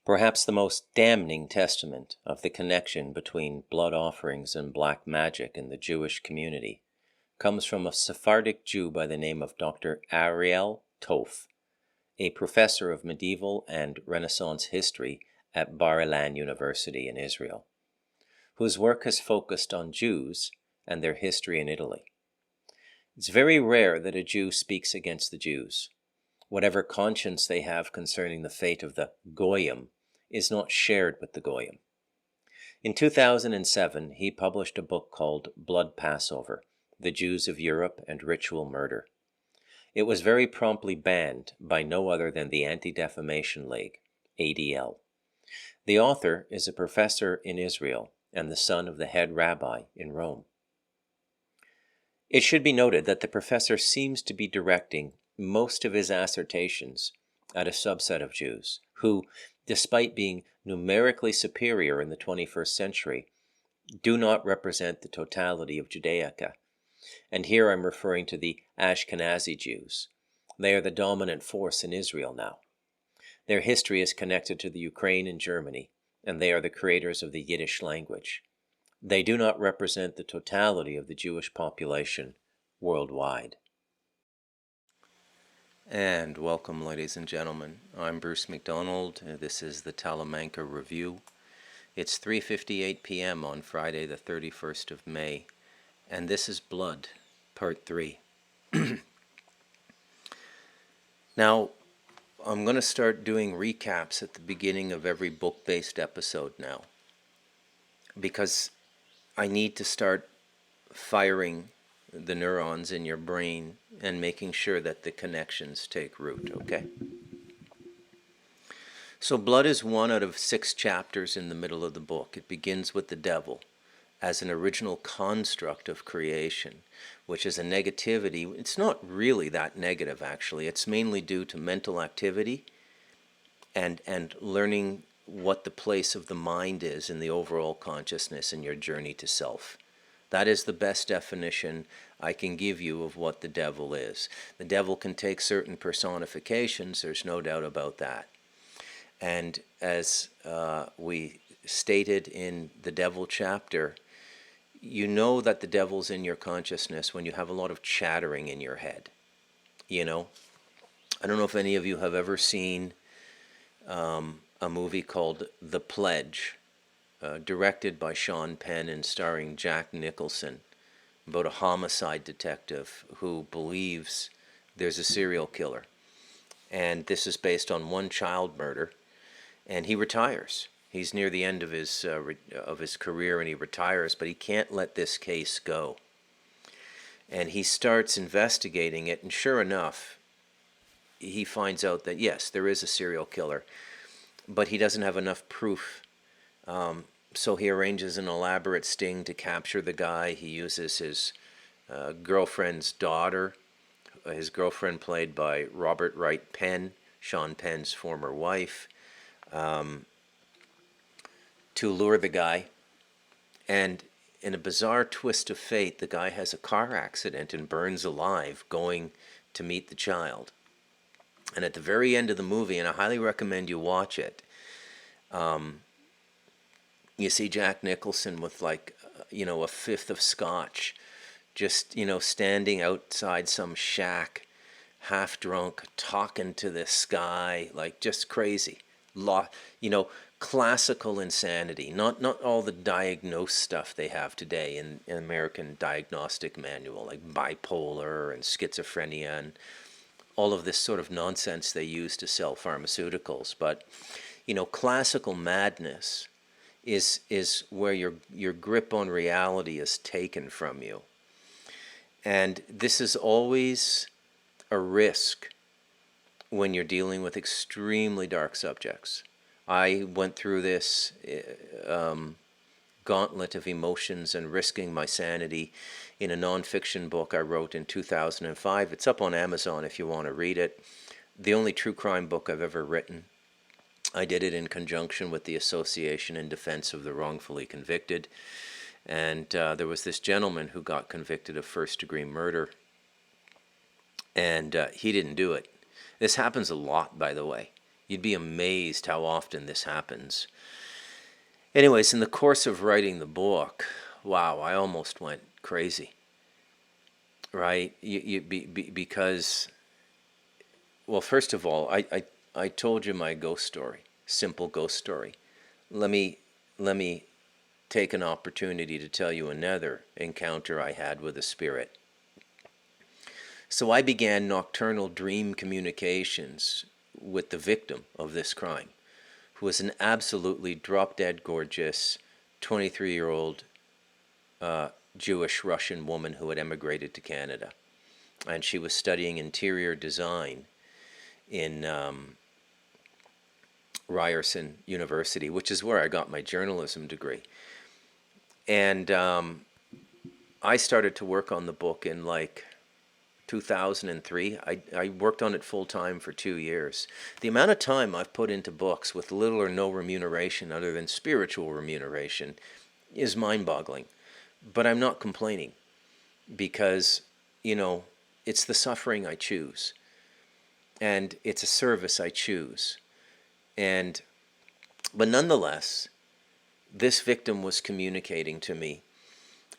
Perhaps the most damning testament of the connection between blood offerings and black magic in the Jewish community comes from a Sephardic Jew by the name of Dr. Ariel Toph, a professor of medieval and Renaissance history at Bar-Ilan University in Israel, whose work has focused on Jews and their history in Italy. It's very rare that a Jew speaks against the Jews. Whatever conscience they have concerning the fate of the Goyim is not shared with the Goyim. In 2007, he published a book called Blood Passover: The Jews of Europe and Ritual Murder. It was very promptly banned by no other than the Anti-Defamation League, ADL. The author is a professor in Israel and the son of the head rabbi in Rome. It should be noted that the professor seems to be directing most of his assertions at a subset of Jews who, despite being numerically superior in the 21st century, do not represent the totality of Judaica. And here I'm referring to the Ashkenazi Jews. They are the dominant force in Israel now. Their history is connected to the Ukraine and Germany, and they are the creators of the Yiddish language. They do not represent the totality of the Jewish population worldwide. And welcome, ladies and gentlemen. I'm Bruce McDonald. This is the Talamanca Review. It's 3:58 p.m. on Friday, the 31st of May, and this is Blood, Part 3. Now, I'm going to start doing recaps at the beginning of every book-based episode now, because I need to start firing the neurons in your brain and making sure that the connections take root, okay? So Blood is one out of 6 chapters in the middle of the book. It begins with the devil as an original construct of creation, which is a negativity. It's not really that negative, actually. It's mainly due to mental activity and learning what the place of the mind is in the overall consciousness in your journey to self. That is the best definition I can give you of what the devil is. The devil can take certain personifications, there's no doubt about that. And as we stated in the devil chapter, you know that the devil's in your consciousness when you have a lot of chattering in your head. You know, I don't know if any of you have ever seen a movie called The Pledge, directed by Sean Penn and starring Jack Nicholson, about a homicide detective who believes there's a serial killer. And this is based on one child murder, and he retires. He's near the end of his career, and he retires, but he can't let this case go. And he starts investigating it, and sure enough, he finds out that, yes, there is a serial killer, but he doesn't have enough proof. So he arranges an elaborate sting to capture the guy. He uses his girlfriend's daughter, his girlfriend played by Robert Wright Penn, Sean Penn's former wife, to lure the guy. And in a bizarre twist of fate, the guy has a car accident and burns alive going to meet the child. And at the very end of the movie, and I highly recommend you watch it, you see Jack Nicholson with like, a fifth of scotch, just, standing outside some shack, half drunk, talking to the sky, like just crazy. Classical insanity, not all the diagnosed stuff they have today in American Diagnostic Manual, like bipolar and schizophrenia and all of this sort of nonsense they use to sell pharmaceuticals. But, classical madness is where your grip on reality is taken from you. And this is always a risk when you're dealing with extremely dark subjects. I went through this gauntlet of emotions and risking my sanity in a nonfiction book I wrote in 2005. It's up on Amazon if you want to read it. The only true crime book I've ever written. I did it in conjunction with the Association in Defense of the Wrongfully Convicted. And there was this gentleman who got convicted of first-degree murder, and he didn't do it. This happens a lot, by the way. You'd be amazed how often this happens. Anyways, in the course of writing the book, wow, I almost went crazy, right? Because, well, first of all, I told you my ghost story, simple ghost story. Let me take an opportunity to tell you another encounter I had with a spirit. So I began nocturnal dream communications with the victim of this crime, who was an absolutely drop-dead gorgeous 23-year-old Jewish Russian woman who had emigrated to Canada. And she was studying interior design in Ryerson University, which is where I got my journalism degree. And I started to work on the book in like 2003. I worked on it full-time for 2 years. The amount of time I've put into books with little or no remuneration other than spiritual remuneration is mind-boggling. But I'm not complaining because, you know, it's the suffering I choose. And it's a service I choose. But nonetheless, this victim was communicating to me.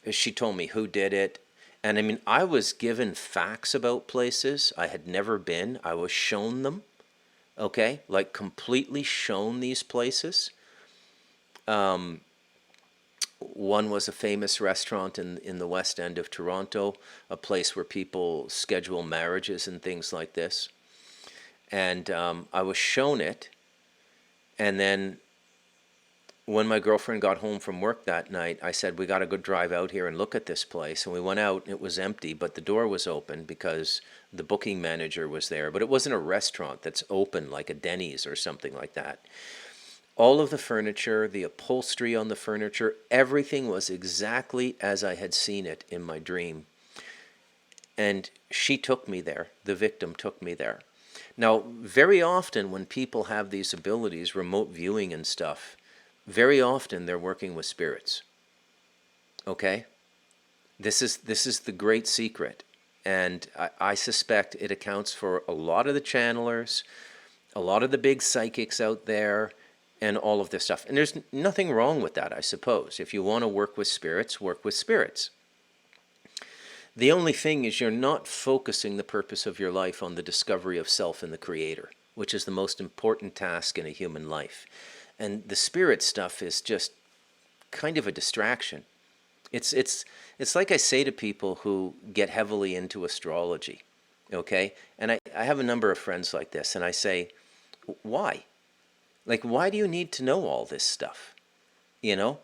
She told me who did it. And I mean, I was given facts about places I had never been. I was shown them, okay? Like completely shown these places. One was a famous restaurant in the West End of Toronto, a place where people schedule marriages and things like this. And I was shown it. And then when my girlfriend got home from work that night, I said, we got to go drive out here and look at this place. And we went out, and it was empty, but the door was open because the booking manager was there. But it wasn't a restaurant that's open like a Denny's or something like that. All of the furniture, the upholstery on the furniture, everything was exactly as I had seen it in my dream. And she took me there. The victim took me there. Now, very often when people have these abilities, remote viewing and stuff, very often they're working with spirits. Okay? This is the great secret. And I suspect it accounts for a lot of the channelers, a lot of the big psychics out there, and all of this stuff. And there's nothing wrong with that, I suppose. If you want to work with spirits, work with spirits. The only thing is you're not focusing the purpose of your life on the discovery of self and the Creator, which is the most important task in a human life. And the spirit stuff is just kind of a distraction. It's like I say to people who get heavily into astrology, okay? And I have a number of friends like this, and I say, why? Like, why do you need to know all this stuff? You know?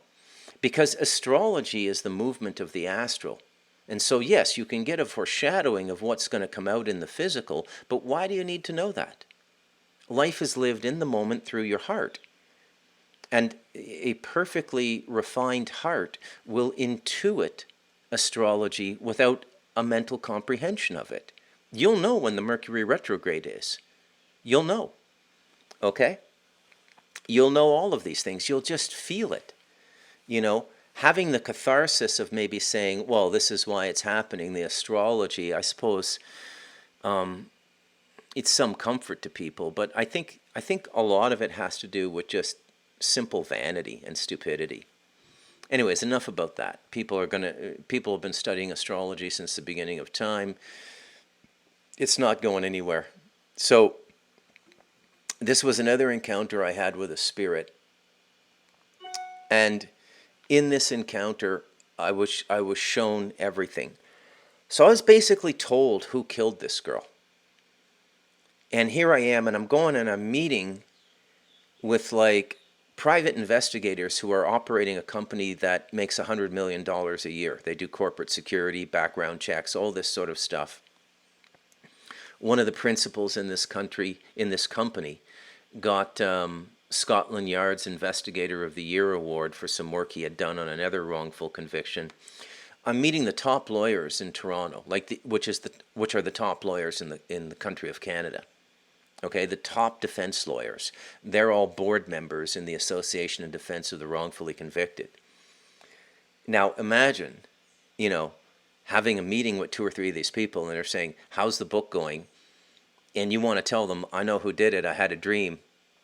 Because astrology is the movement of the astral. And so, yes, you can get a foreshadowing of what's going to come out in the physical, but why do you need to know that? Life is lived in the moment through your heart. And a perfectly refined heart will intuit astrology without a mental comprehension of it. You'll know when the Mercury retrograde is. You'll know. Okay? You'll know all of these things. You'll just feel it. You know, having the catharsis of maybe saying, well, this is why it's happening, the astrology, I suppose it's some comfort to people. But I think a lot of it has to do with just simple vanity and stupidity. Anyways, enough about that. People have been studying astrology since the beginning of time. It's not going anywhere. So this was another encounter I had with a spirit. And in this encounter, I was shown everything. So I was basically told who killed this girl. And here I am, and I'm going and I'm meeting with like private investigators who are operating a company that makes $100 million a year. They do corporate security, background checks, all this sort of stuff. One of the principals in this company, got Scotland Yard's Investigator of the Year award for some work he had done on another wrongful conviction. I'm meeting the top lawyers in Toronto, which are the top lawyers in the country of Canada. Okay, the top defense lawyers. They're all board members in the Association in Defense of the Wrongfully Convicted. Now imagine, you know, having a meeting with two or three of these people and they're saying, how's the book going? And you want to tell them, I know who did it, I had a dream,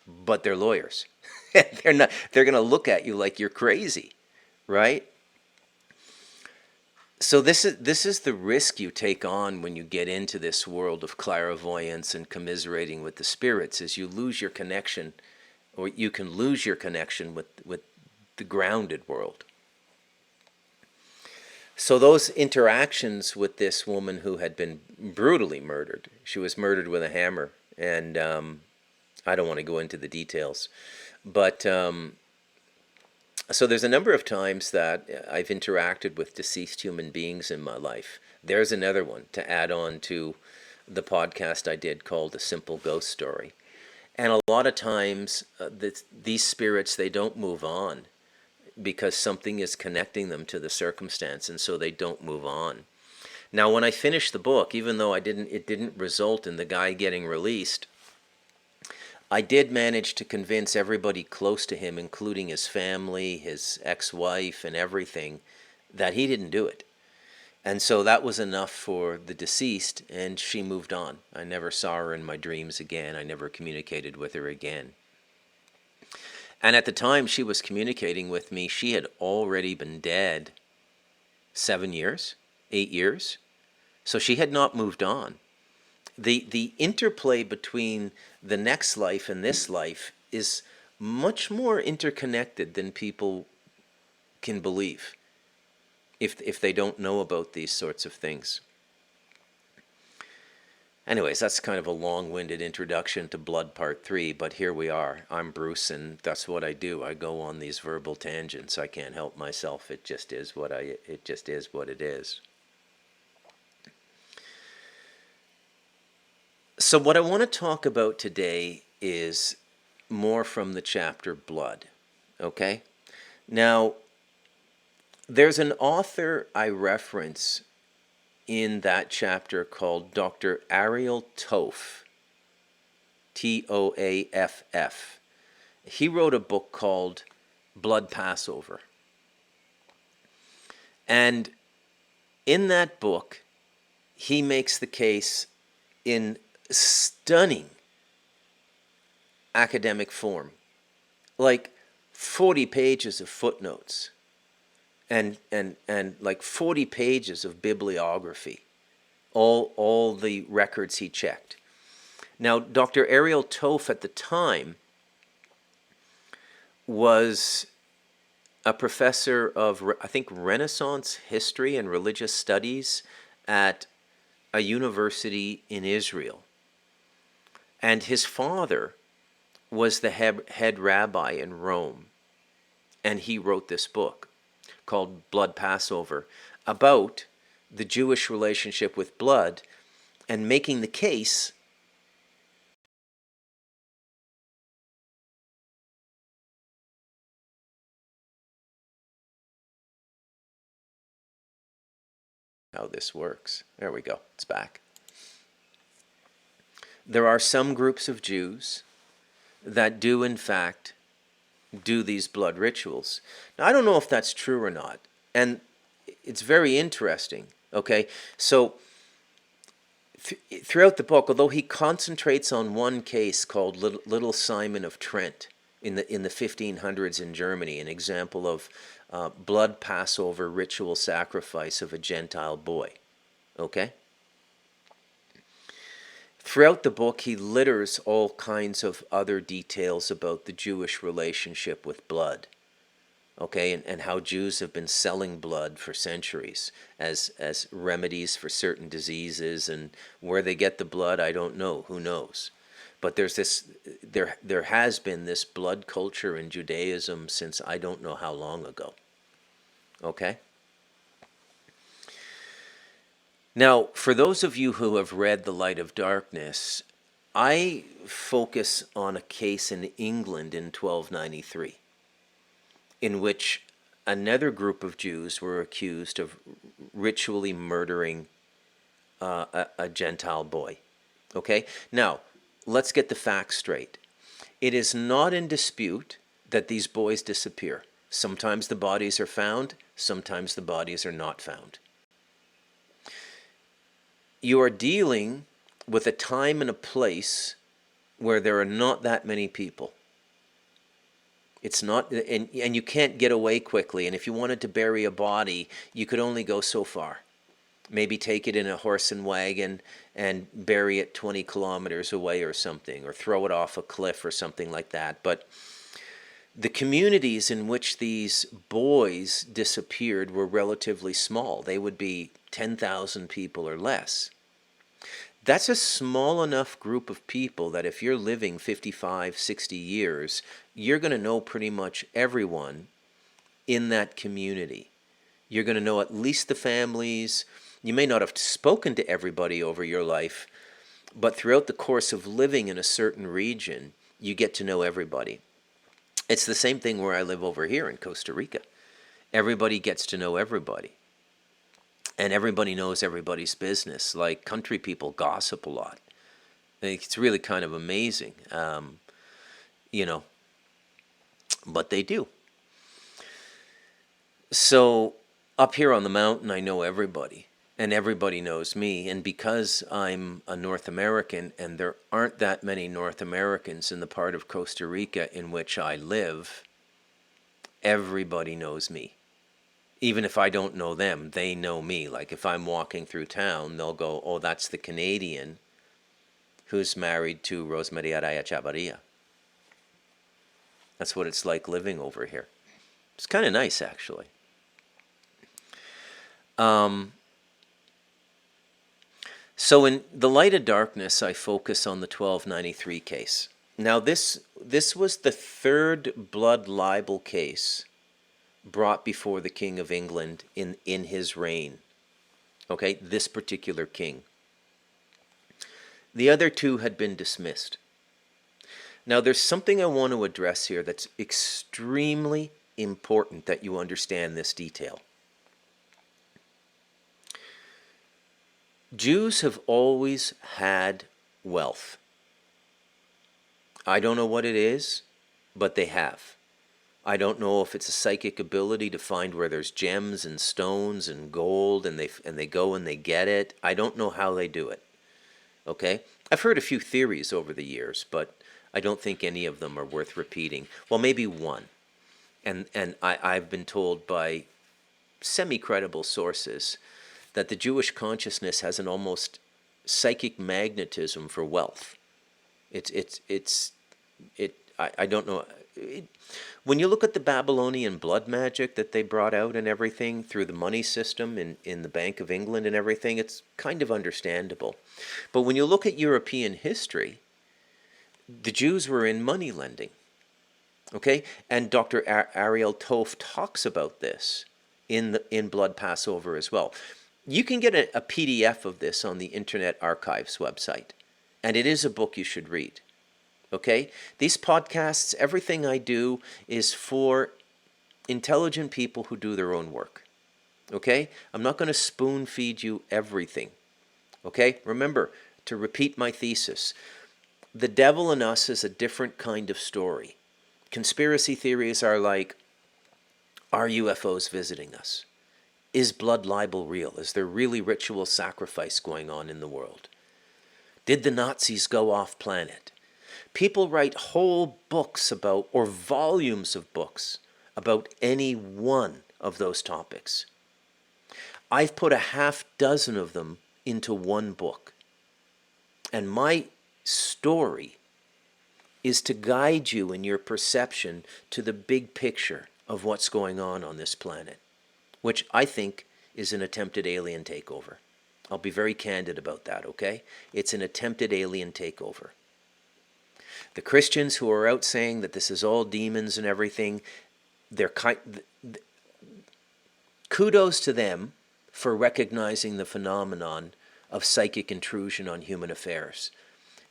but they're lawyers. They're going to look at you like you're crazy, right? So this is the risk you take on when you get into this world of clairvoyance and commiserating with the spirits, is you lose your connection, or you can lose your connection with the grounded world. So those interactions with this woman who had been brutally murdered, she was murdered with a hammer, and I don't want to go into the details, but so there's a number of times that I've interacted with deceased human beings in my life. There's another one to add on to the podcast I did called A Simple Ghost Story. And a lot of times these spirits, they don't move on because something is connecting them to the circumstance, and so they don't move on. Now, when I finished the book, even though it didn't result in the guy getting released, I did manage to convince everybody close to him, including his family, his ex-wife, and everything, that he didn't do it. And so that was enough for the deceased, and she moved on. I never saw her in my dreams again. I never communicated with her again. And at the time she was communicating with me, she had already been dead 7 years, 8 years. So she had not moved on. The interplay between the next life and this life is much more interconnected than people can believe if they don't know about these sorts of things. Anyways, that's kind of a long-winded introduction to Blood Part 3, but here we are. I'm Bruce, and that's what I do. I go on these verbal tangents. I can't help myself. It just is what it is. So what I want to talk about today is more from the chapter Blood, okay? Now, there's an author I reference in that chapter called Dr. Ariel Toaff, Toaff. He wrote a book called Blood Passover. And in that book, he makes the case in stunning academic form, like 40 pages of footnotes and like 40 pages of bibliography, all the records he checked. Now, Dr. Ariel Toaff at the time was a professor of, I think, Renaissance history and religious studies at a university in Israel. And his father was the head rabbi in Rome. And he wrote this book called Blood Passover about the Jewish relationship with blood and making the case how this works. There we go. It's back. There are some groups of Jews that do, in fact, do these blood rituals. Now, I don't know if that's true or not, and it's very interesting, okay? So, throughout the book, although he concentrates on one case called Little Simon of Trent in the 1500s in Germany, an example of blood Passover ritual sacrifice of a Gentile boy, okay? Throughout the book, he litters all kinds of other details about the Jewish relationship with blood, okay, and how Jews have been selling blood for centuries as remedies for certain diseases, and where they get the blood, I don't know, who knows. But there has been this blood culture in Judaism since I don't know how long ago, okay? Now, for those of you who have read The Light of Darkness, I focus on a case in England in 1293, in which another group of Jews were accused of ritually murdering a Gentile boy. Okay? Now, let's get the facts straight. It is not in dispute that these boys disappear. Sometimes the bodies are found, Sometimes the bodies are not found. You are dealing with a time and a place where there are not that many people. It's not, and you can't get away quickly. And if you wanted to bury a body, you could only go so far. Maybe take it in a horse and wagon and bury it 20 kilometers away or something, or throw it off a cliff or something like that. But the communities in which these boys disappeared were relatively small. They would be 10,000 people or less. That's a small enough group of people that if you're living 55, 60 years, you're going to know pretty much everyone in that community. You're going to know at least the families. You may not have spoken to everybody over your life, but throughout the course of living in a certain region, you get to know everybody. It's the same thing where I live over here in Costa Rica. Everybody gets to know everybody. And everybody knows everybody's business. Like, country people gossip a lot. It's really kind of amazing, but they do. So up here on the mountain, I know everybody, and everybody knows me. And because I'm a North American, and there aren't that many North Americans in the part of Costa Rica in which I live, everybody knows me. Even if I don't know them, they know me. Like, if I'm walking through town, they'll go, oh, that's the Canadian who's married to Rosemaria Araya Chavarria. That's what it's like living over here. It's kind of nice, actually. So in The Light of Darkness, I focus on the 1293 case. Now, this was the third blood libel case brought before the King of England in his reign. Okay, this particular king. The other two had been dismissed. Now, there's something I want to address here that's extremely important that you understand this detail. Jews have always had wealth. I don't know what it is, but they have. I don't know if it's a psychic ability to find where there's gems and stones and gold, and they go and they get it. I don't know how they do it. Okay? I've heard a few theories over the years, but I don't think any of them are worth repeating. Well, maybe one. And I've been told by semi-credible sources that the Jewish consciousness has an almost psychic magnetism for wealth. I don't know. When you look at the Babylonian blood magic that they brought out and everything through the money system in the Bank of England and everything, it's kind of understandable. But when you look at European history, the Jews were in money lending. Okay? And Dr. Ariel Toth talks about this in Blood Passover as well. You can get a PDF of this on the Internet Archives website, and it is a book you should read. Okay? These podcasts, everything I do is for intelligent people who do their own work. Okay? I'm not going to spoon feed you everything. Okay? Remember, to repeat my thesis, the devil in us is a different kind of story. Conspiracy theories are like, are UFOs visiting us? Is blood libel real? Is there really ritual sacrifice going on in the world? Did the Nazis go off planet? People write whole books about, or volumes of books, about any one of those topics. I've put a half dozen of them into one book. And my story is to guide you in your perception to the big picture of what's going on this planet, which I think is an attempted alien takeover. I'll be very candid about that, okay? It's an attempted alien takeover. The Christians who are out saying that this is all demons and everything, kudos to them for recognizing the phenomenon of psychic intrusion on human affairs.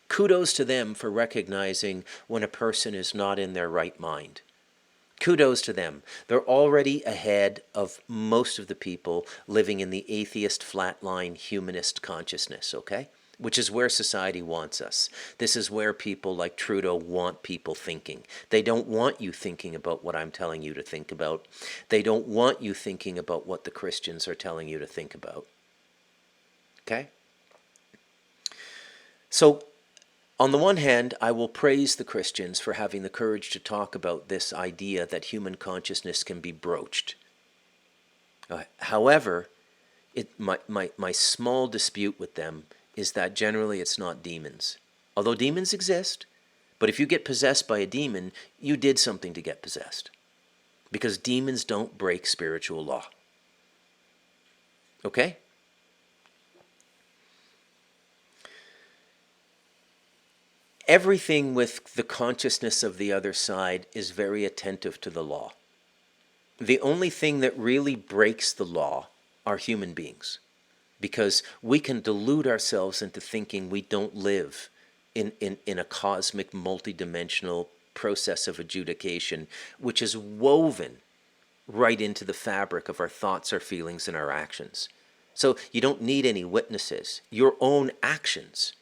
Kudos to them for recognizing when a person is not in their right mind. Kudos to them. They're already ahead of most of the people living in the atheist, flatline, humanist consciousness, okay? which is where society wants us. This is where people like Trudeau want people thinking. They don't want you thinking about what I'm telling you to think about. They don't want you thinking about what the Christians are telling you to think about. Okay? So, on the one hand, I will praise the Christians for having the courage to talk about this idea that human consciousness can be broached. However, my small dispute with them is that generally it's not demons. Although demons exist, but if you get possessed by a demon, you did something to get possessed. Because demons don't break spiritual law. Okay? Everything with the consciousness of the other side is very attentive to the law. The only thing that really breaks the law are human beings, because we can delude ourselves into thinking we don't live in a cosmic, multidimensional process of adjudication, which is woven right into the fabric of our thoughts, our feelings, and our actions. So you don't need any witnesses. Your own actions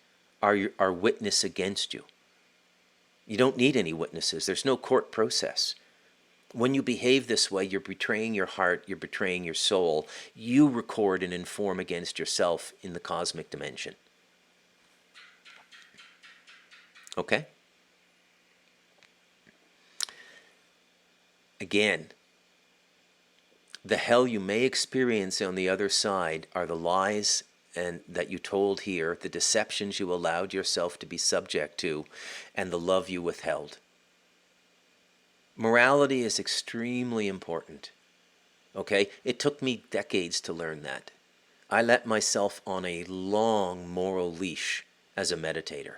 are witness against you. You don't need any witnesses. There's no court process. When you behave this way, you're betraying your heart, you're betraying your soul. You record and inform against yourself in the cosmic dimension. Okay? Again, the hell you may experience on the other side are the lies and that you told here, the deceptions you allowed yourself to be subject to, and the love you withheld. Morality is extremely important. Okay? It took me decades to learn that. I let myself on a long moral leash as a meditator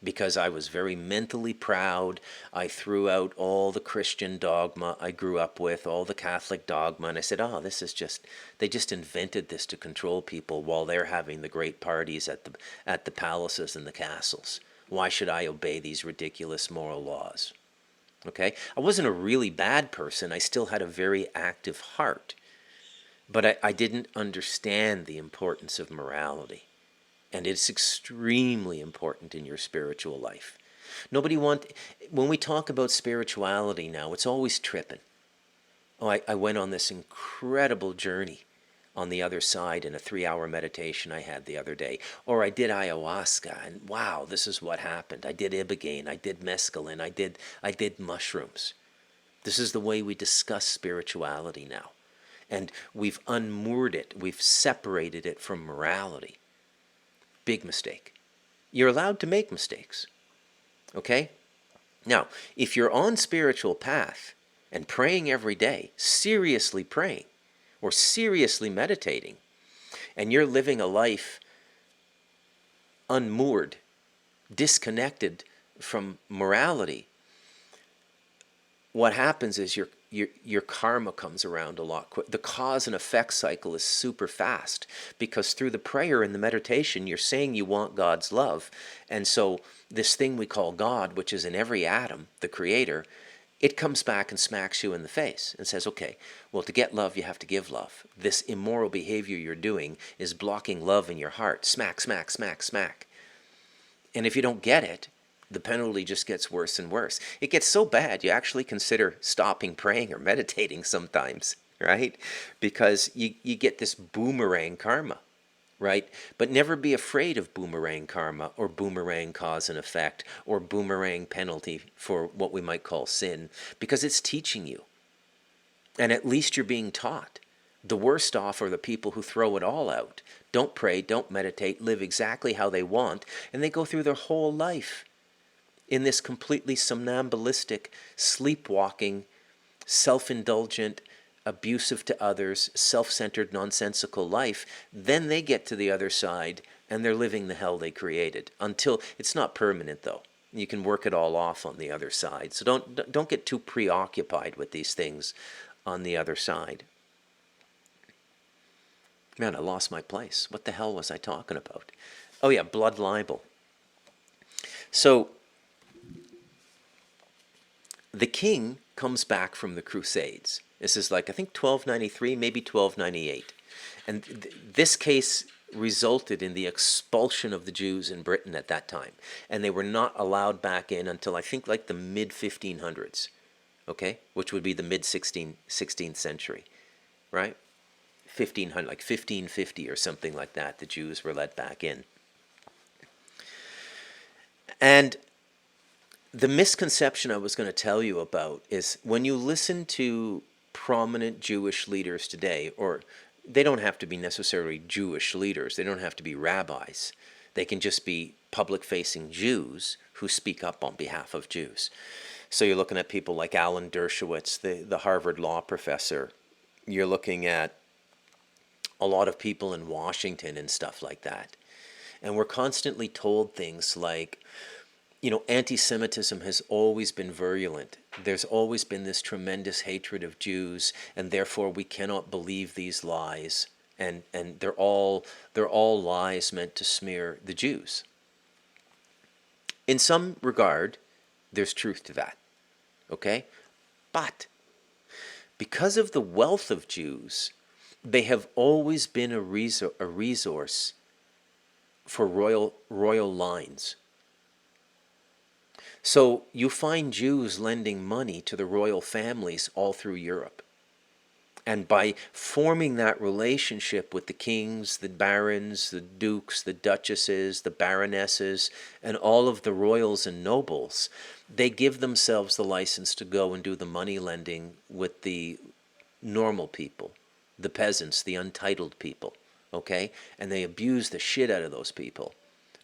because I was very mentally proud. I threw out all the Christian dogma I grew up with, all the Catholic dogma, and I said, oh, this is just, they just invented this to control people while they're having the great parties at the palaces and the castles. Why should I obey these ridiculous moral laws? Okay? I wasn't a really bad person. I still had a very active heart. But I didn't understand the importance of morality. And it's extremely important in your spiritual life. When we talk about spirituality now, it's always tripping. Oh, I went on this incredible journey on the other side in a 3-hour meditation I had the other day. Or I did ayahuasca, and wow, this is what happened. I did ibogaine, I did mescaline, I did mushrooms. This is the way we discuss spirituality now. And we've unmoored it, we've separated it from morality. Big mistake. You're allowed to make mistakes. Okay? Now, if you're on spiritual path and praying every day, seriously praying, or seriously meditating, and you're living a life unmoored, disconnected from morality, what happens is your karma comes around a lot quick. The cause and effect cycle is super fast because through the prayer and the meditation, you're saying you want God's love. And so this thing we call God, which is in every atom, the creator, it comes back and smacks you in the face and says, okay, well, to get love, you have to give love. This immoral behavior you're doing is blocking love in your heart. Smack, smack, smack, smack. And if you don't get it, the penalty just gets worse and worse. It gets so bad, you actually consider stopping praying or meditating sometimes, right? Because you get this boomerang karma, right? But never be afraid of boomerang karma or boomerang cause and effect or boomerang penalty for what we might call sin, because it's teaching you. And at least you're being taught. The worst off are the people who throw it all out. Don't pray, don't meditate, live exactly how they want, and they go through their whole life in this completely somnambulistic, sleepwalking, self-indulgent, abusive to others, self-centered, nonsensical life. Then they get to the other side and they're living the hell they created. Until it's not permanent, though. You can work it all off on the other side. So don't get too preoccupied with these things on the other side. Man, I lost my place. What the hell was I talking about? Oh yeah, blood libel. So the king comes back from the Crusades. This is like, I think 1293, maybe 1298. And this case resulted in the expulsion of the Jews in Britain at that time. And they were not allowed back in until I think like the mid 1500s, okay? Which would be the mid 16th century, right? 1500, like 1550 or something like that, the Jews were let back in. And the misconception I was going to tell you about is when you listen to prominent Jewish leaders today, or they don't have to be necessarily Jewish leaders, they don't have to be rabbis, they can just be public-facing Jews who speak up on behalf of Jews. So you're looking at people like Alan Dershowitz, the Harvard law professor. You're looking at a lot of people in Washington and stuff like that. And we're constantly told things like, you know, anti-Semitism has always been virulent. There's always been this tremendous hatred of Jews, and therefore we cannot believe these lies. And they're all lies meant to smear the Jews. In some regard, there's truth to that. Okay? But because of the wealth of Jews, they have always been a resource for royal lines. So you find Jews lending money to the royal families all through Europe. And by forming that relationship with the kings, the barons, the dukes, the duchesses, the baronesses, and all of the royals and nobles, they give themselves the license to go and do the money lending with the normal people, the peasants, the untitled people, okay? And they abuse the shit out of those people.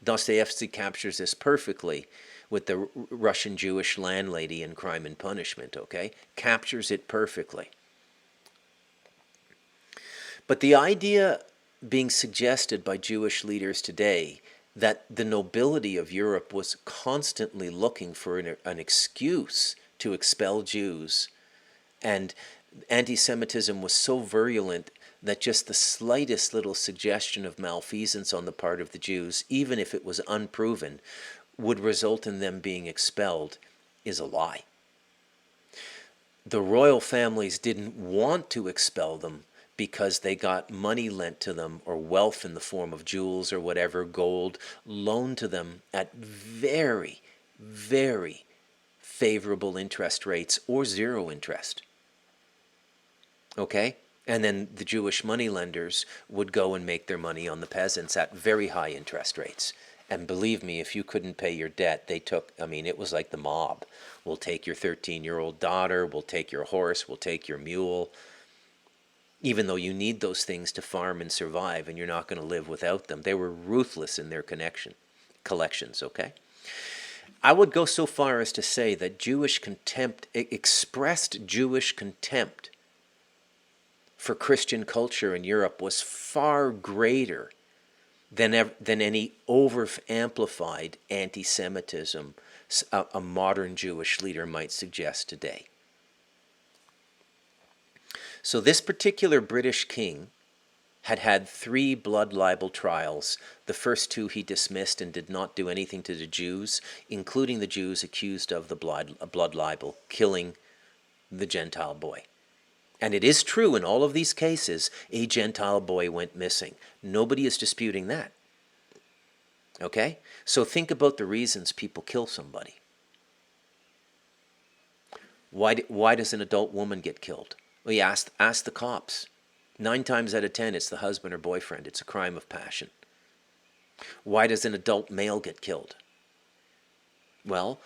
Dostoevsky captures this perfectly with the Russian Jewish landlady in Crime and Punishment, okay? Captures it perfectly. But the idea being suggested by Jewish leaders today that the nobility of Europe was constantly looking for an excuse to expel Jews, and anti-Semitism was so virulent that just the slightest little suggestion of malfeasance on the part of the Jews, even if it was unproven, would result in them being expelled, is a lie. The royal families didn't want to expel them because they got money lent to them, or wealth in the form of jewels or whatever, gold, loaned to them at very, very favorable interest rates or zero interest. Okay? And then the Jewish moneylenders would go and make their money on the peasants at very high interest rates. And believe me, if you couldn't pay your debt, they took, I mean, it was like the mob. We'll take your 13-year-old daughter, we'll take your horse, we'll take your mule. Even though you need those things to farm and survive, and you're not going to live without them. They were ruthless in their collections, okay? I would go so far as to say that Jewish contempt, expressed Jewish contempt for Christian culture in Europe was far greater than any over-amplified anti-Semitism a modern Jewish leader might suggest today. So this particular British king had had 3 blood libel trials. The first 2 he dismissed and did not do anything to the Jews, including the Jews accused of the blood libel, killing the Gentile boy. And it is true in all of these cases, a Gentile boy went missing. Nobody is disputing that. Okay? So think about the reasons people kill somebody. Why does an adult woman get killed? Well, you ask the cops. 9 times out of 10, it's the husband or boyfriend. It's a crime of passion. Why does an adult male get killed? Well,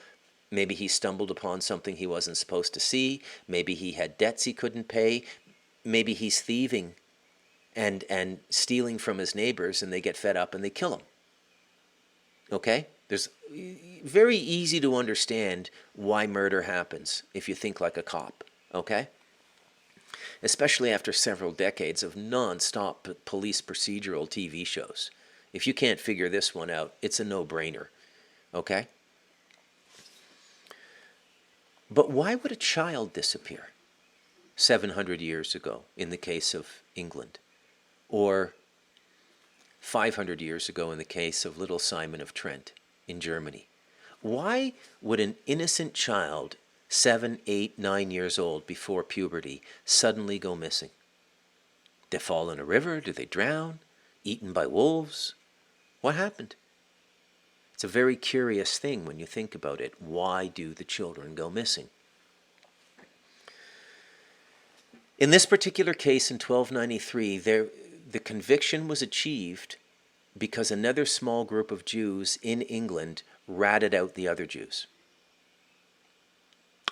maybe he stumbled upon something he wasn't supposed to see. Maybe he had debts he couldn't pay. Maybe he's thieving and stealing from his neighbors, and they get fed up and they kill him. Okay? There's very easy to understand why murder happens if you think like a cop. Okay? Especially after several decades of non-stop police procedural TV shows. If you can't figure this one out, it's a no-brainer. Okay? But why would a child disappear 700 years ago in the case of England? Or 500 years ago in the case of little Simon of Trent in Germany? Why would an innocent child 7, 8, 9 years old before puberty suddenly go missing? They fall in a river? Do they drown? Eaten by wolves? What happened? It's a very curious thing when you think about it. Why do the children go missing? In this particular case in 1293, the conviction was achieved because another small group of Jews in England ratted out the other Jews.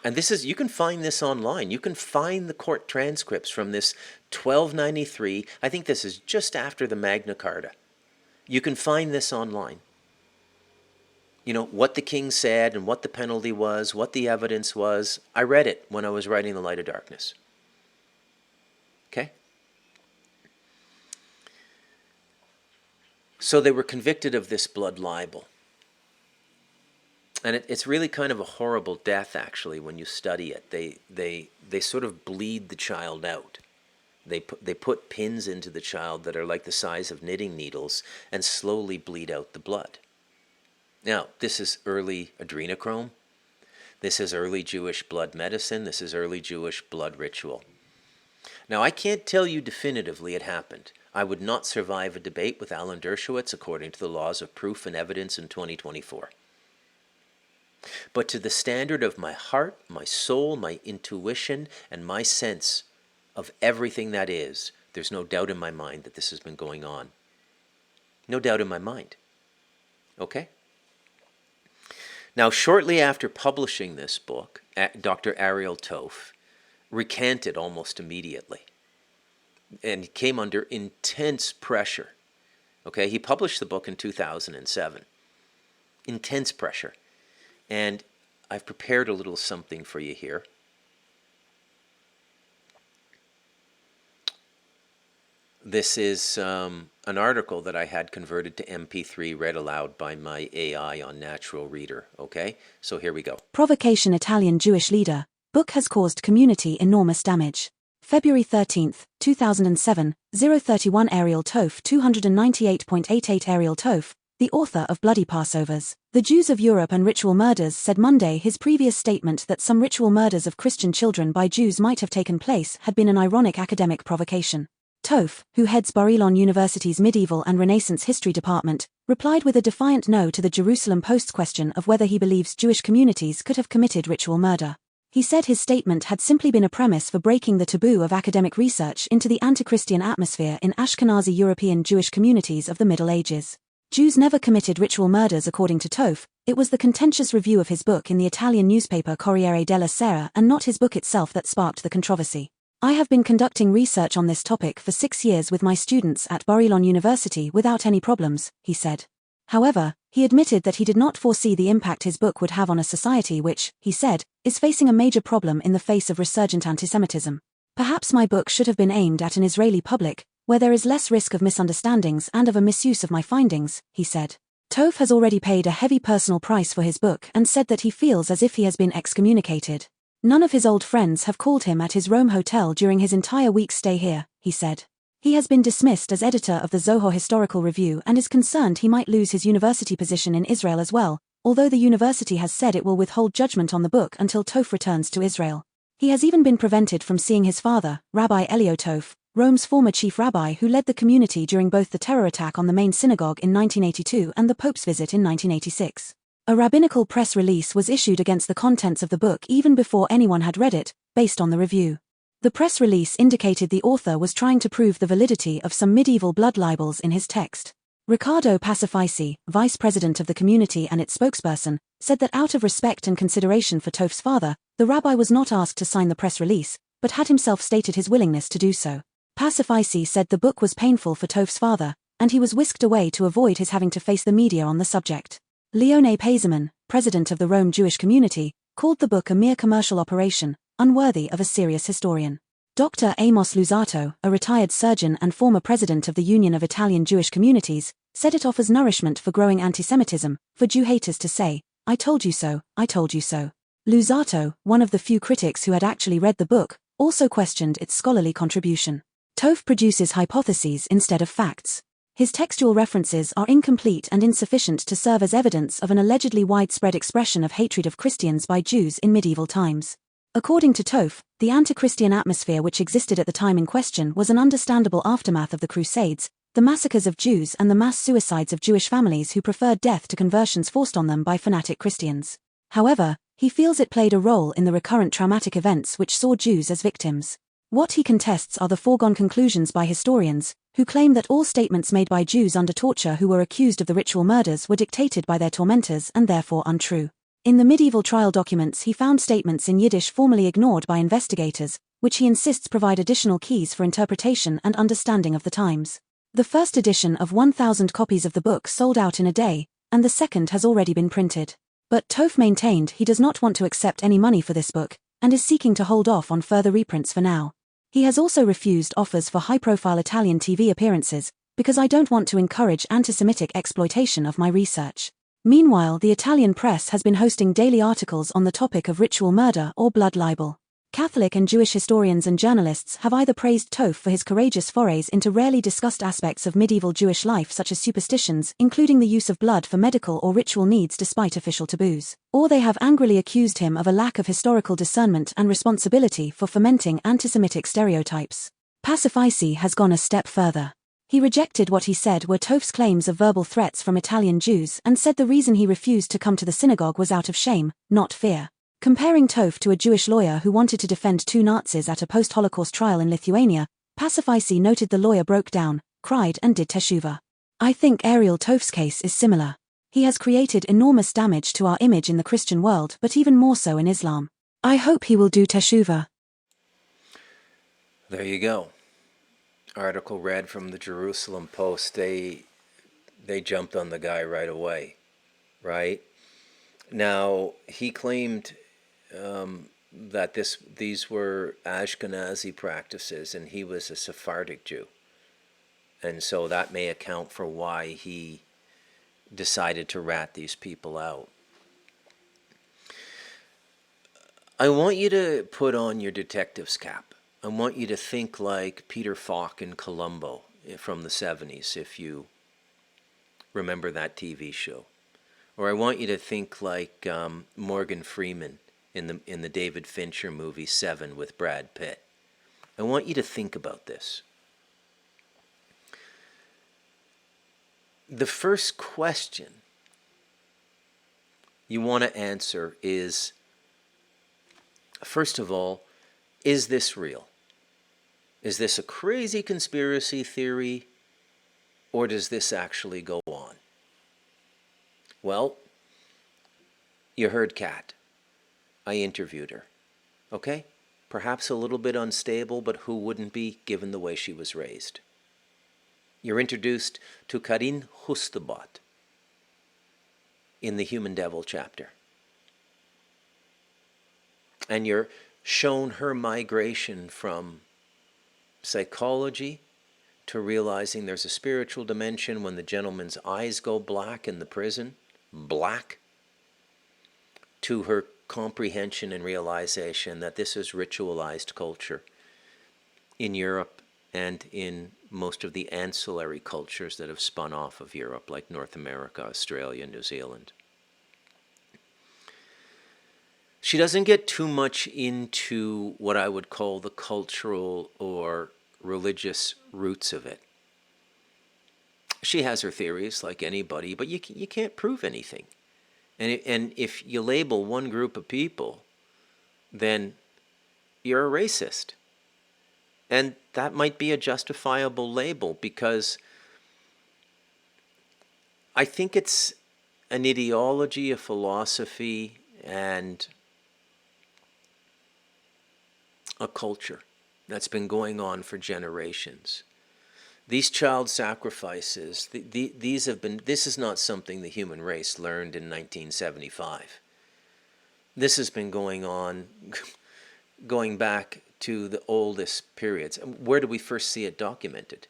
And this is, you can find this online. You can find the court transcripts from this 1293. I think this is just after the Magna Carta. You can find this online. You know, what the king said and what the penalty was, what the evidence was. I read it when I was writing The Light of Darkness. Okay? So they were convicted of this blood libel. And it's really kind of a horrible death, actually, when you study it. They sort of bleed the child out. They put pins into the child that are like the size of knitting needles and slowly bleed out the blood. Now, this is early adrenochrome. This is early Jewish blood medicine. This is early Jewish blood ritual. Now, I can't tell you definitively it happened. I would not survive a debate with Alan Dershowitz according to the laws of proof and evidence in 2024. But to the standard of my heart, my soul, my intuition, and my sense of everything that is, there's no doubt in my mind that this has been going on. No doubt in my mind. Okay? Now, shortly after publishing this book, Dr. Ariel Toph recanted almost immediately. And he came under intense pressure. Okay? He published the book in 2007. Intense pressure. And I've prepared a little something for you here. This is an article that I had converted to MP3, read aloud by my AI on Natural Reader. Okay, so here we go. Provocation: Italian Jewish leader. Book has caused community enormous damage. February 13, 2007, 031 Ariel Toph 298.88 Ariel Toph, the author of Bloody Passovers, The Jews of Europe and Ritual Murders, said Monday his previous statement that some ritual murders of Christian children by Jews might have taken place had been an ironic academic provocation. Toph, who heads Bar-Ilan University's Medieval and Renaissance History Department, replied with a defiant no to the Jerusalem Post's question of whether he believes Jewish communities could have committed ritual murder. He said his statement had simply been a premise for breaking the taboo of academic research into the anti-Christian atmosphere in Ashkenazi European Jewish communities of the Middle Ages. Jews never committed ritual murders according to Toph. It was the contentious review of his book in the Italian newspaper Corriere della Sera and not his book itself that sparked the controversy. I have been conducting research on this topic for 6 years with my students at Bar-Ilan University without any problems, he said. However, he admitted that he did not foresee the impact his book would have on a society which, he said, is facing a major problem in the face of resurgent antisemitism. Perhaps my book should have been aimed at an Israeli public, where there is less risk of misunderstandings and of a misuse of my findings, he said. Toph has already paid a heavy personal price for his book and said that he feels as if he has been excommunicated. None of his old friends have called him at his Rome hotel during his entire week's stay here, he said. He has been dismissed as editor of the Zohar Historical Review and is concerned he might lose his university position in Israel as well, although the university has said it will withhold judgment on the book until Toph returns to Israel. He has even been prevented from seeing his father, Rabbi Elio Toph, Rome's former chief rabbi who led the community during both the terror attack on the main synagogue in 1982 and the Pope's visit in 1986. A rabbinical press release was issued against the contents of the book even before anyone had read it, based on the review. The press release indicated the author was trying to prove the validity of some medieval blood libels in his text. Riccardo Pacifici, vice president of the community and its spokesperson, said that out of respect and consideration for Toph's father, the rabbi was not asked to sign the press release, but had himself stated his willingness to do so. Pacifici said the book was painful for Toph's father, and he was whisked away to avoid his having to face the media on the subject. Leone Peiserman, president of the Rome Jewish community, called the book a mere commercial operation, unworthy of a serious historian. Dr. Amos Luzzatto, a retired surgeon and former president of the Union of Italian Jewish Communities, said it offers nourishment for growing antisemitism, for Jew haters to say, "I told you so, I told you so." Luzzatto, one of the few critics who had actually read the book, also questioned its scholarly contribution. Toph produces hypotheses instead of facts. His textual references are incomplete and insufficient to serve as evidence of an allegedly widespread expression of hatred of Christians by Jews in medieval times. According to Toph, the anti-Christian atmosphere which existed at the time in question was an understandable aftermath of the Crusades, the massacres of Jews and the mass suicides of Jewish families who preferred death to conversions forced on them by fanatic Christians. However, he feels it played a role in the recurrent traumatic events which saw Jews as victims. What he contests are the foregone conclusions by historians, who claim that all statements made by Jews under torture who were accused of the ritual murders were dictated by their tormentors and therefore untrue. In the medieval trial documents he found statements in Yiddish formerly ignored by investigators, which he insists provide additional keys for interpretation and understanding of the times. The first edition of 1,000 copies of the book sold out in a day, and the second has already been printed. But Toph maintained he does not want to accept any money for this book, and is seeking to hold off on further reprints for now. He has also refused offers for high-profile Italian TV appearances, because I don't want to encourage anti-Semitic exploitation of my research. Meanwhile, the Italian press has been hosting daily articles on the topic of ritual murder or blood libel. Catholic and Jewish historians and journalists have either praised Toph for his courageous forays into rarely discussed aspects of medieval Jewish life such as superstitions, including the use of blood for medical or ritual needs despite official taboos, or they have angrily accused him of a lack of historical discernment and responsibility for fomenting anti-Semitic stereotypes. Pacifici has gone a step further. He rejected what he said were Toph's claims of verbal threats from Italian Jews and said the reason he refused to come to the synagogue was out of shame, not fear. Comparing Toph to a Jewish lawyer who wanted to defend two Nazis at a post-Holocaust trial in Lithuania, Pacifici noted the lawyer broke down, cried and did teshuvah. I think Ariel Toph's case is similar. He has created enormous damage to our image in the Christian world but even more so in Islam. I hope he will do teshuvah. There you go. Article read from the Jerusalem Post. They jumped on the guy right away, right? Now, he claimed that these were Ashkenazi practices, and he was a Sephardic Jew. And so that may account for why he decided to rat these people out. I want you to put on your detective's cap. I want you to think like Peter Falk in Columbo from the 70s, if you remember that TV show. Or I want you to think like Morgan Freeman in the David Fincher movie Seven with Brad Pitt. I want you to think about this. The first question you want to answer is, first of all, is this real? Is this a crazy conspiracy theory, or does this actually go on? Well, you heard Kat. I interviewed her. Okay? Perhaps a little bit unstable, but who wouldn't be given the way she was raised? You're introduced to Karin Hustebot in the Human Devil chapter. And you're shown her migration from psychology to realizing there's a spiritual dimension when the gentleman's eyes go black in the prison, black, to her comprehension and realization that this is ritualized culture in Europe and in most of the ancillary cultures that have spun off of Europe, like North America, Australia, New Zealand. She doesn't get too much into what I would call the cultural or religious roots of it. She has her theories like anybody, but you can't prove anything. And if you label one group of people, then you're a racist. And that might be a justifiable label, because I think it's an ideology, a philosophy, and a culture that's been going on for generations. These child sacrifices, this is not something the human race learned in 1975. This has been going on, going back to the oldest periods. Where do we first see it documented?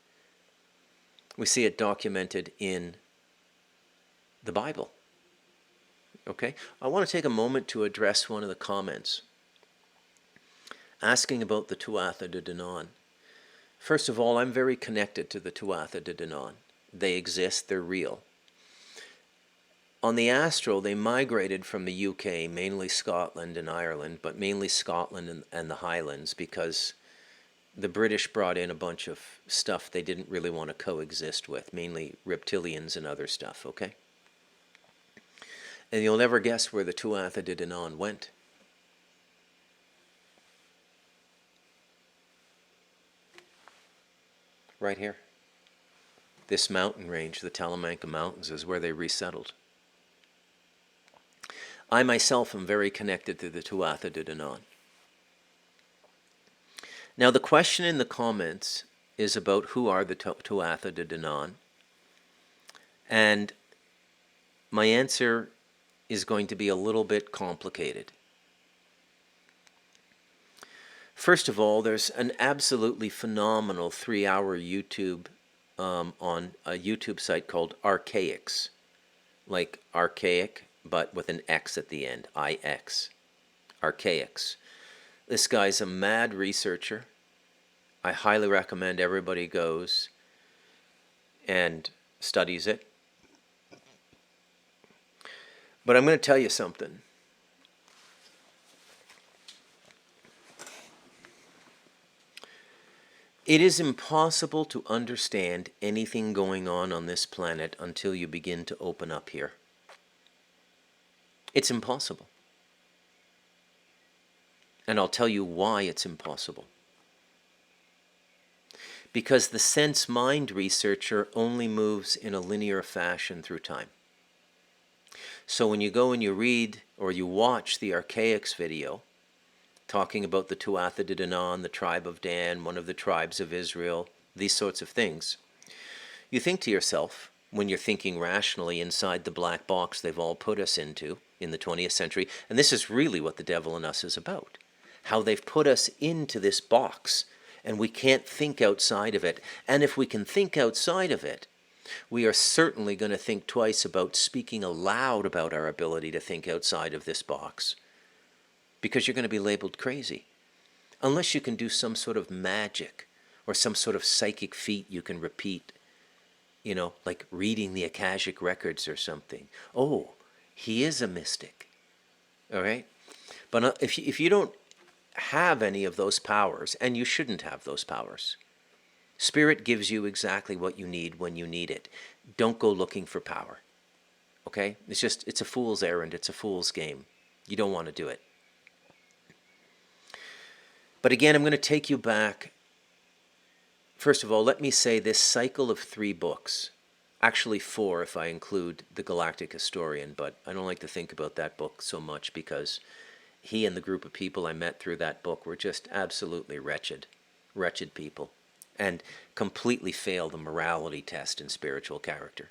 We see it documented in the Bible. Okay? I want to take a moment to address one of the comments asking about the Tuatha De Danann. First of all, I'm very connected to the Tuatha De Danann. They exist, they're real. On the astral, they migrated from the UK, mainly Scotland and Ireland, but mainly Scotland and the Highlands, because the British brought in a bunch of stuff they didn't really want to coexist with, mainly reptilians and other stuff, okay? And you'll never guess where the Tuatha De Danann went. Right here. This mountain range, the Talamanca Mountains, is where they resettled. I myself am very connected to the Tuatha De Danann. Now the question in the comments is about who are the Tuatha De Danann. And my answer is going to be a little bit complicated. First of all, there's an absolutely phenomenal 3-hour YouTube on a YouTube site called Archaics, like archaic, but with an X at the end, IX, Archaics. This guy's a mad researcher. I highly recommend everybody goes and studies it. But I'm going to tell you something. It is impossible to understand anything going on this planet until you begin to open up here. It's impossible. And I'll tell you why it's impossible. Because the sense-mind researcher only moves in a linear fashion through time. So when you go and you read or you watch the Archaics video, talking about the Tuatha De Danann, the tribe of Dan, one of the tribes of Israel, these sorts of things, you think to yourself, when you're thinking rationally inside the black box they've all put us into in the 20th century, and this is really what the devil in us is about, how they've put us into this box, and we can't think outside of it. And if we can think outside of it, we are certainly going to think twice about speaking aloud about our ability to think outside of this box, because you're going to be labeled crazy. Unless you can do some sort of magic or some sort of psychic feat you can repeat, you know, like reading the Akashic records or something. Oh, he is a mystic. All right? But if you don't have any of those powers, and you shouldn't have those powers, Spirit gives you exactly what you need when you need it. Don't go looking for power. Okay? It's a fool's errand. It's a fool's game. You don't want to do it. But again, I'm going to take you back. First of all, let me say this cycle of 3 books, actually 4 if I include The Galactic Historian, but I don't like to think about that book so much because he and the group of people I met through that book were just absolutely wretched people, and completely failed the morality test in spiritual character.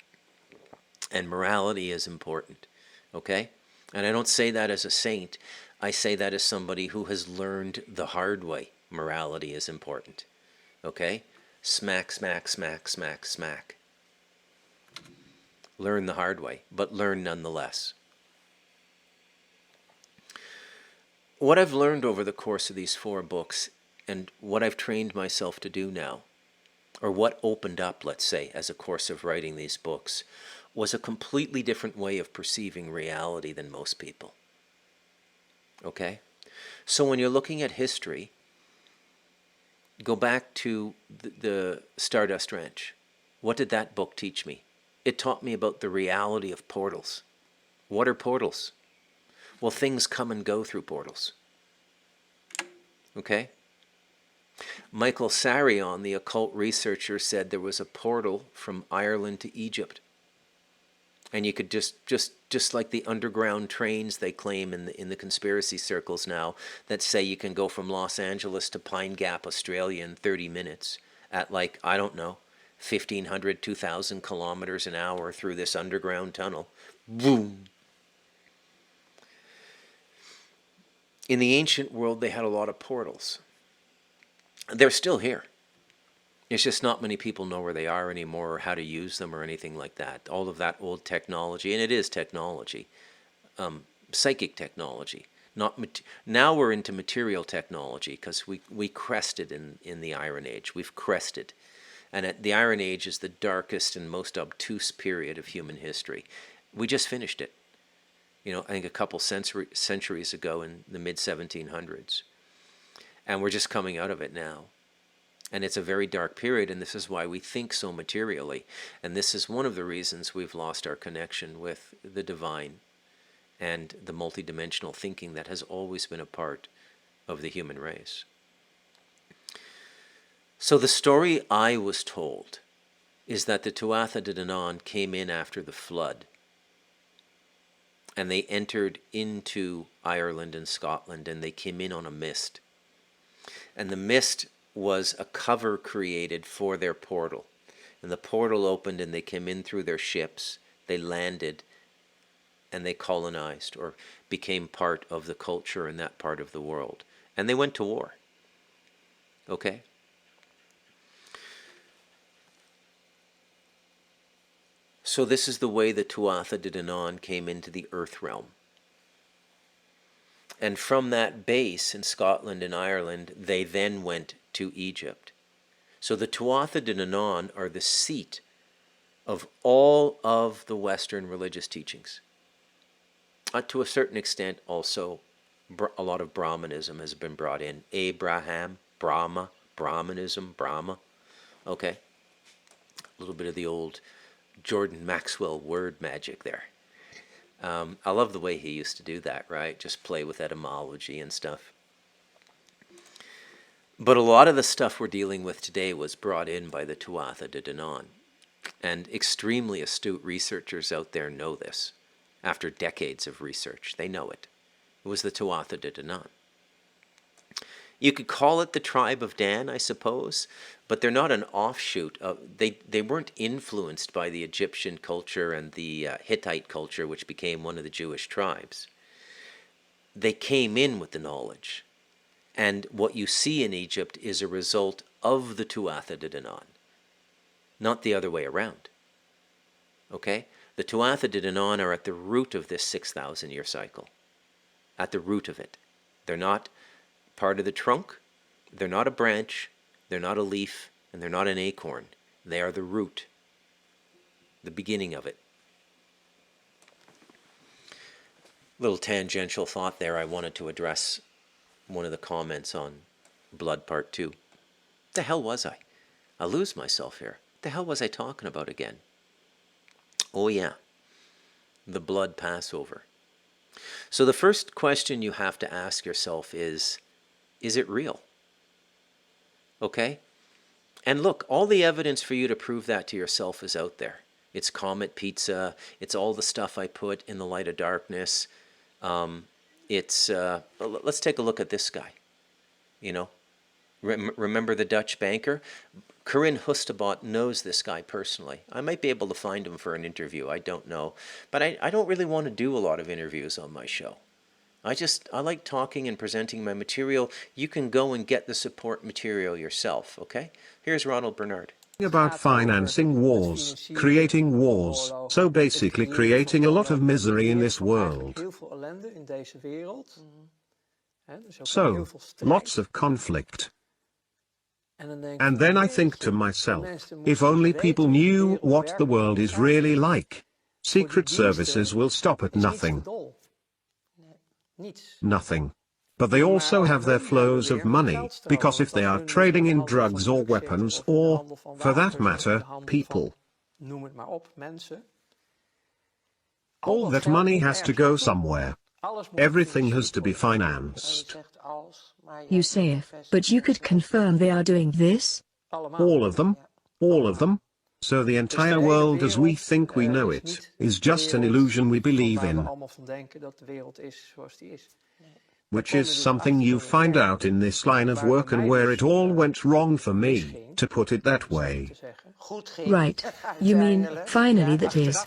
And morality is important, okay? And I don't say that as a saint. I say that as somebody who has learned the hard way. Morality is important, okay? Smack, smack, smack, smack, smack. Learn the hard way, but learn nonetheless. What I've learned over the course of these 4 books, and what I've trained myself to do now, or what opened up, let's say, as a course of writing these books, was a completely different way of perceiving reality than most people. Okay? So when you're looking at history, go back to the Stardust Ranch. What did that book teach me? It taught me about the reality of portals. What are portals? Well, things come and go through portals. Okay? Michael Sarion, the occult researcher, said there was a portal from Ireland to Egypt. And you could just like the underground trains they claim in the conspiracy circles now that say you can go from Los Angeles to Pine Gap, Australia in 30 minutes at, like, I don't know, 1,500, 2,000 kilometers an hour through this underground tunnel. Boom! In the ancient world, they had a lot of portals. They're still here. It's just not many people know where they are anymore or how to use them or anything like that. All of that old technology, and it is technology, psychic technology. Now we're into material technology because we crested in the Iron Age. We've crested. And the Iron Age is the darkest and most obtuse period of human history. We just finished it. I think a couple centuries ago in the mid-1700s. And we're just coming out of it now. And it's a very dark period, and this is why we think so materially. And this is one of the reasons we've lost our connection with the divine and the multidimensional thinking that has always been a part of the human race. So the story I was told is that the Tuatha De Danann came in after the flood, and they entered into Ireland and Scotland, and they came in on a mist. And the mist was a cover created for their portal. And the portal opened, and they came in through their ships. They landed, and they colonized or became part of the culture in that part of the world. And they went to war. Okay? So this is the way the Tuatha De Danann came into the earth realm. And from that base in Scotland and Ireland, they then went to Egypt. So the Tuatha De Danann are the seat of all of the Western religious teachings. To a certain extent, also, a lot of Brahmanism has been brought in. Abraham, Brahma, Brahmanism, Brahma. Okay? A little bit of the old Jordan Maxwell word magic there. I love the way he used to do that, right? Just play with etymology and stuff. But a lot of the stuff we're dealing with today was brought in by the Tuatha De Danann. And extremely astute researchers out there know this. After decades of research, they know it. It was the Tuatha De Danann. You could call it the tribe of Dan, I suppose, but they're not an offshoot. They weren't influenced by the Egyptian culture and the Hittite culture, which became one of the Jewish tribes. They came in with the knowledge. And what you see in Egypt is a result of the Tuatha De Danann, not the other way around. Okay? The Tuatha De Danann are at the root of this 6,000-year cycle, at the root of it. They're not part of the trunk, they're not a branch, they're not a leaf, and they're not an acorn. They are the root, the beginning of it. Little tangential thought there. I wanted to address one of the comments on Blood Part 2. The hell was I? I lose myself here. The hell was I talking about again? Oh yeah, the blood Passover. So the first question you have to ask yourself is it real? Okay? And look, all the evidence for you to prove that to yourself is out there. It's Comet Pizza. It's all the stuff I put in the light of darkness. Let's take a look at this guy. Remember the Dutch banker? Corinne Hustebot knows this guy personally. I might be able to find him for an interview. I don't know. But I don't really want to do a lot of interviews on my show. I like talking and presenting my material. You can go and get the support material yourself, okay? Here's Ronald Bernard. About financing wars, creating wars, so basically creating a lot of misery in this world. So, lots of conflict. And then I think to myself, if only people knew what the world is really like. Secret services will stop at nothing. Nothing. But they also have their flows of money, because if they are trading in drugs or weapons or, for that matter, people, all that money has to go somewhere. Everything has to be financed. You say if, but you could confirm they are doing this? All of them? All of them? So the entire world as we think we know it, is just an illusion we believe in. Which is something you find out in this line of work and where it all went wrong for me, to put it that way. Right. You mean, finally that is.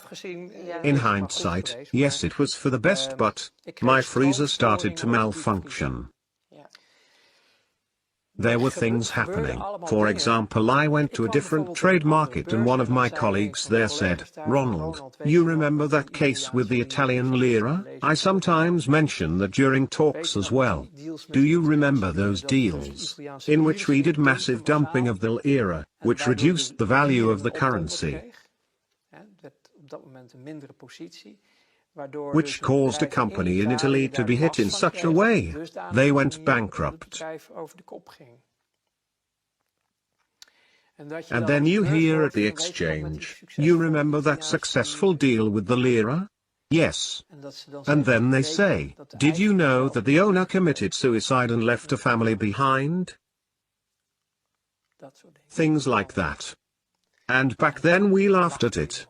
In hindsight, yes, it was for the best, but my freezer started to malfunction. There were things happening. For example, I went to a different trade market and one of my colleagues there said, "Ronald, you remember that case with the Italian lira? I sometimes mention that during talks as well. Do you remember those deals? In which we did massive dumping of the lira, which reduced the value of the currency." op dat moment een mindere positie. Waardoor which caused a company in Italy to be hit in such a way. They went bankrupt. And then you hear at the exchange, you remember that successful deal with the lira? Yes. And then they say, did you know that the owner committed suicide and left a family behind? Things like that. And back then we laughed at it.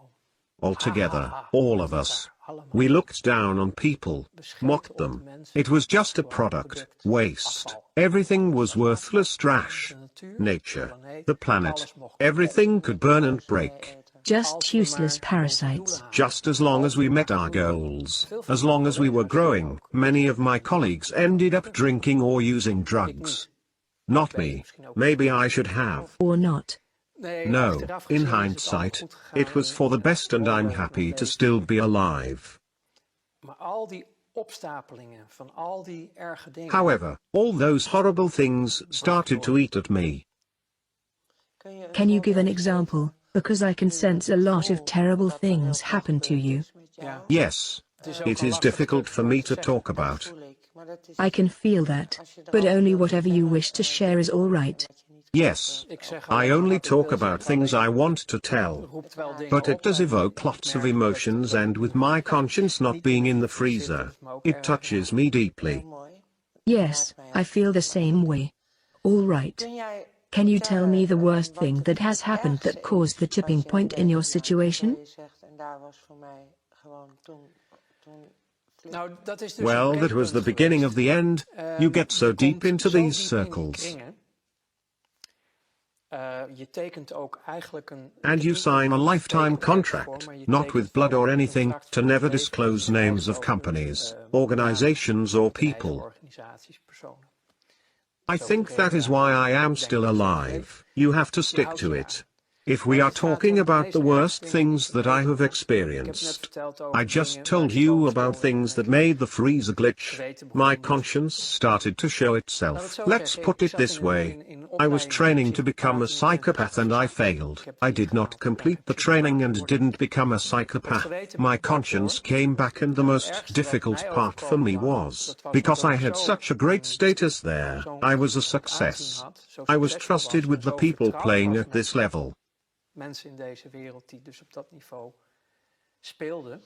Altogether, all of us. We looked down on people, mocked them. It was just a product, waste. Everything was worthless trash. Nature, the planet, everything could burn and break. Just useless parasites. Just as long as we met our goals, as long as we were growing, many of my colleagues ended up drinking or using drugs. Not me. Maybe I should have. Or not. No, in hindsight, it was for the best and I'm happy to still be alive. However, all those horrible things started to eat at me. Can you give an example? Because I can sense a lot of terrible things happen to you. Yes. It is difficult for me to talk about. I can feel that. But only whatever you wish to share is all right. Yes. I only talk about things I want to tell. But it does evoke lots of emotions, and with my conscience not being in the freezer, it touches me deeply. Yes, I feel the same way. All right. Can you tell me the worst thing that has happened that caused the tipping point in your situation? Well, that was the beginning of the end. You get so deep into these circles. And you sign a lifetime contract, not with blood or anything, to never disclose names of companies, organizations or people. I think that is why I am still alive. You have to stick to it. If we are talking about the worst things that I have experienced, I just told you about things that made the freezer glitch. My conscience started to show itself. Let's put it this way. I was training to become a psychopath and I failed. I did not complete the training and didn't become a psychopath. My conscience came back, and the most difficult part for me was, because I had such a great status there, I was a success. I was trusted with the people playing at this level. Mensen in deze wereld die dus op dat niveau speelden.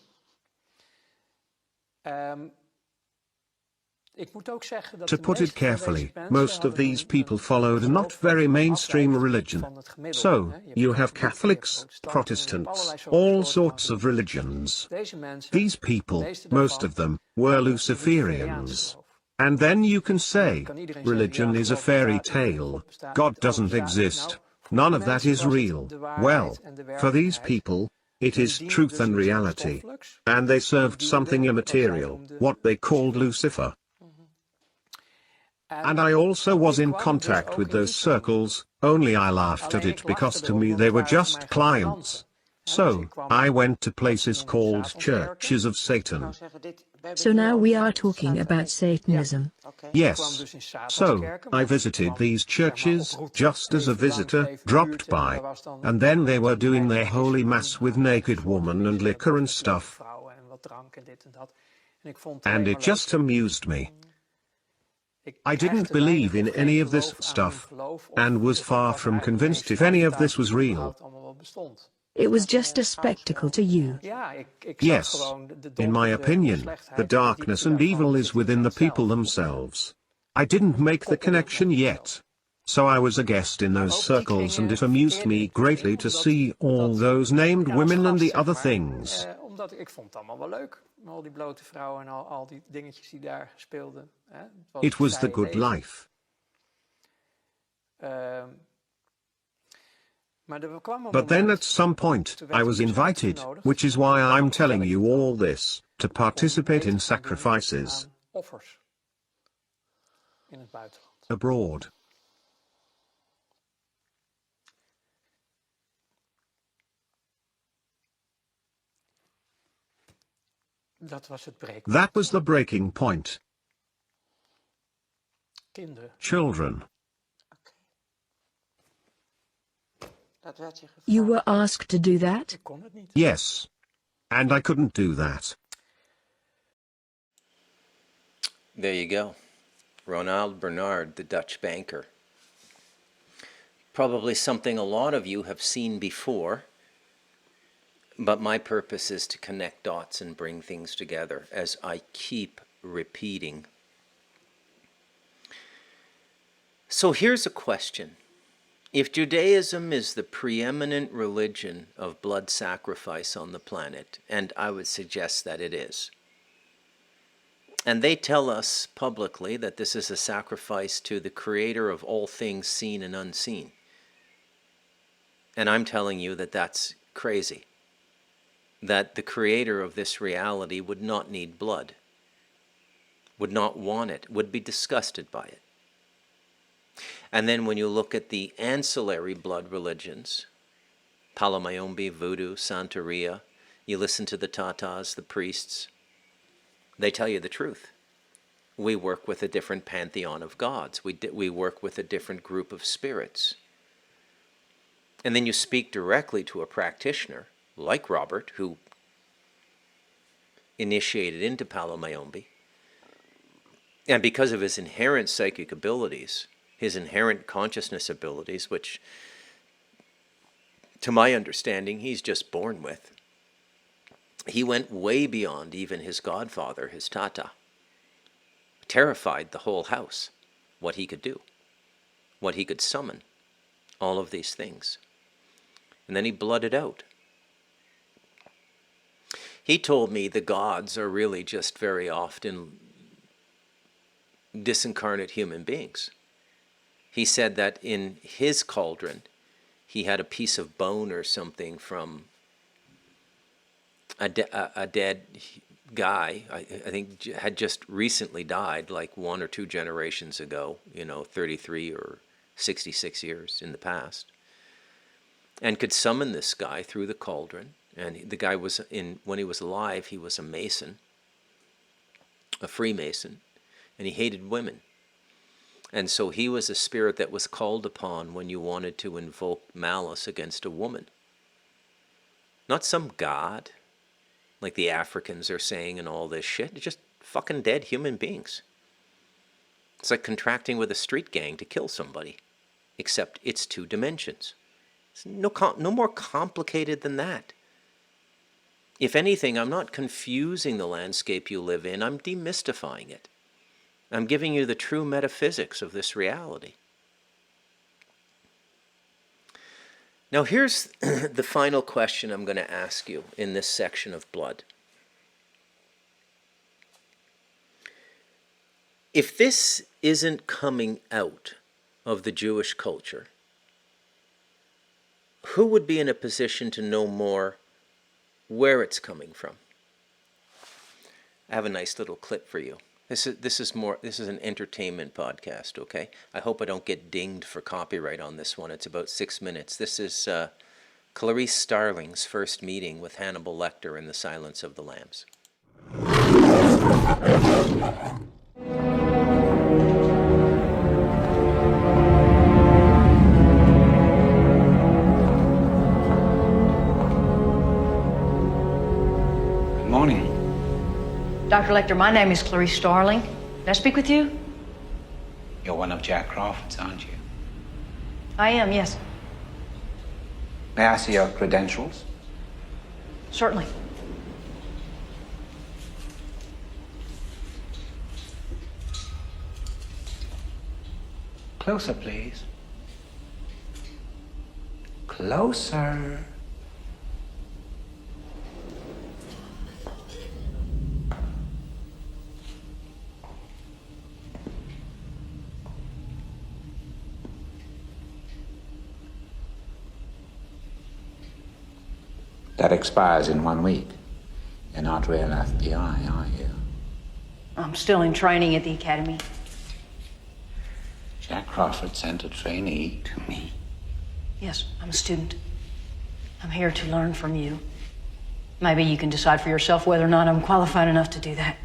To put it carefully, most of these people followed a not very mainstream religion. So, you have Catholics, Protestants, all sorts of religions. These people, most of them, were Luciferians. And then you can say, religion is a fairy tale, God doesn't exist. None of that is real. Well, for these people, it is truth and reality. And they served something immaterial, what they called Lucifer. And I also was in contact with those circles, only I laughed at it because to me they were just clients. So, I went to places called Churches of Satan. So now we are talking about Satanism. Yes. So, I visited these churches, just as a visitor, dropped by. And then they were doing their holy mass with naked women and liquor and stuff. And it just amused me. I didn't believe in any of this stuff, and was far from convinced if any of this was real. It was just a spectacle to you. Yes. In my opinion, the darkness and evil is within the people themselves. I didn't make the connection yet. So I was a guest in those circles, and it amused me greatly to see all those named women and the other things. It was the good life. But then at some point, I was invited, which is why I'm telling you all this, to participate in sacrifices abroad. That was the breaking point. Children. You were asked to do that? Yes. And I couldn't do that. There you go. Ronald Bernard, the Dutch banker. Probably something a lot of you have seen before, but my purpose is to connect dots and bring things together, as I keep repeating. So here's a question. If Judaism is the preeminent religion of blood sacrifice on the planet, and I would suggest that it is, and they tell us publicly that this is a sacrifice to the creator of all things seen and unseen, and I'm telling you that that's crazy, that the creator of this reality would not need blood, would not want it, would be disgusted by it. And then when you look at the ancillary blood religions, Palo Mayombe, Voodoo, Santeria, you listen to the Tatas, the priests, they tell you the truth. We work with a different pantheon of gods. We work with a different group of spirits. And then you speak directly to a practitioner, like Robert, who initiated into Palo Mayombe. And because of his inherent psychic abilities, his inherent consciousness abilities, which, to my understanding, he's just born with, he went way beyond even his godfather, his Tata. Terrified the whole house, what he could do, what he could summon, all of these things. And then he blooded out. He told me the gods are really just very often disincarnate human beings. He said that in his cauldron, he had a piece of bone or something from a dead guy, I think had just recently died, like 1 or 2 generations ago, 33 or 66 years in the past, and could summon this guy through the cauldron. And the guy was when he was alive, he was a Mason, a Freemason, and he hated women. And so he was a spirit that was called upon when you wanted to invoke malice against a woman. Not some god, like the Africans are saying and all this shit. It's just fucking dead human beings. It's like contracting with a street gang to kill somebody, except it's 2 dimensions. It's no more complicated than that. If anything, I'm not confusing the landscape you live in, I'm demystifying it. I'm giving you the true metaphysics of this reality. Now here's the final question I'm going to ask you in this section of blood. If this isn't coming out of the Jewish culture, who would be in a position to know more where it's coming from? I have a nice little clip for you. This is an entertainment podcast, okay? I hope I don't get dinged for copyright on this one. It's about 6 minutes. This is Clarice Starling's first meeting with Hannibal Lecter in The Silence of the Lambs. Good morning. Dr. Lecter, my name is Clarice Starling. Can I speak with you? You're one of Jack Crawford's, aren't you? I am, yes. May I see your credentials? Certainly. Closer, please. Closer. That expires in 1 week. You're not real FBI, are you? I'm still in training at the academy. Jack Crawford sent a trainee to me. Yes, I'm a student. I'm here to learn from you. Maybe you can decide for yourself whether or not I'm qualified enough to do that.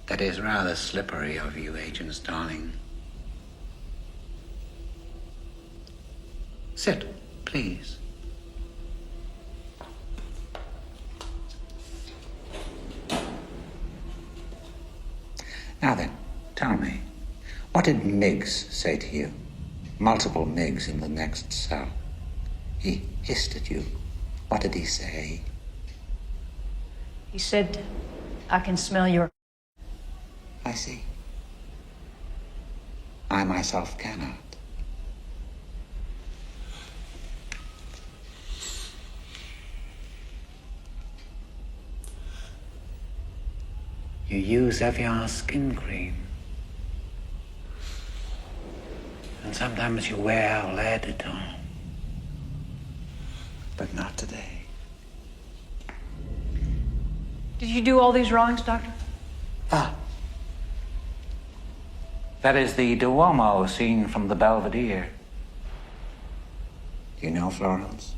That is rather slippery of you, Agent Starling. Sit, please. Now then, tell me, what did Miggs say to you? Multiple Miggs in the next cell. He hissed at you. What did he say? He said, I can smell your... I see. I myself cannot. You use Evian skin cream. And sometimes you wear lead at home. But not today. Did you do all these drawings, Doctor? Ah. That is the Duomo scene from the Belvedere. You know Florence?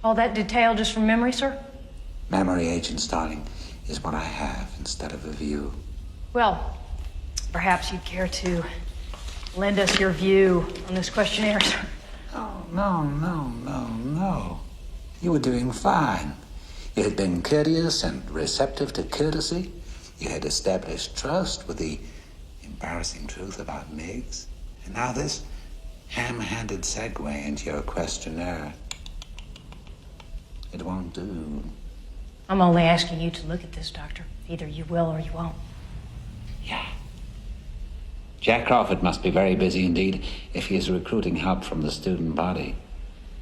All that detail just from memory, sir? Memory, Agent Starling, is what I have instead of a view. Well, perhaps you'd care to lend us your view on this questionnaire, sir. Oh, no. You were doing fine. You had been courteous and receptive to courtesy. You had established trust with the embarrassing truth about Miggs. And now this ham-handed segue into your questionnaire. It won't do. I'm only asking you to look at this, Doctor. Either you will or you won't. Yeah. Jack Crawford must be very busy indeed if he is recruiting help from the student body.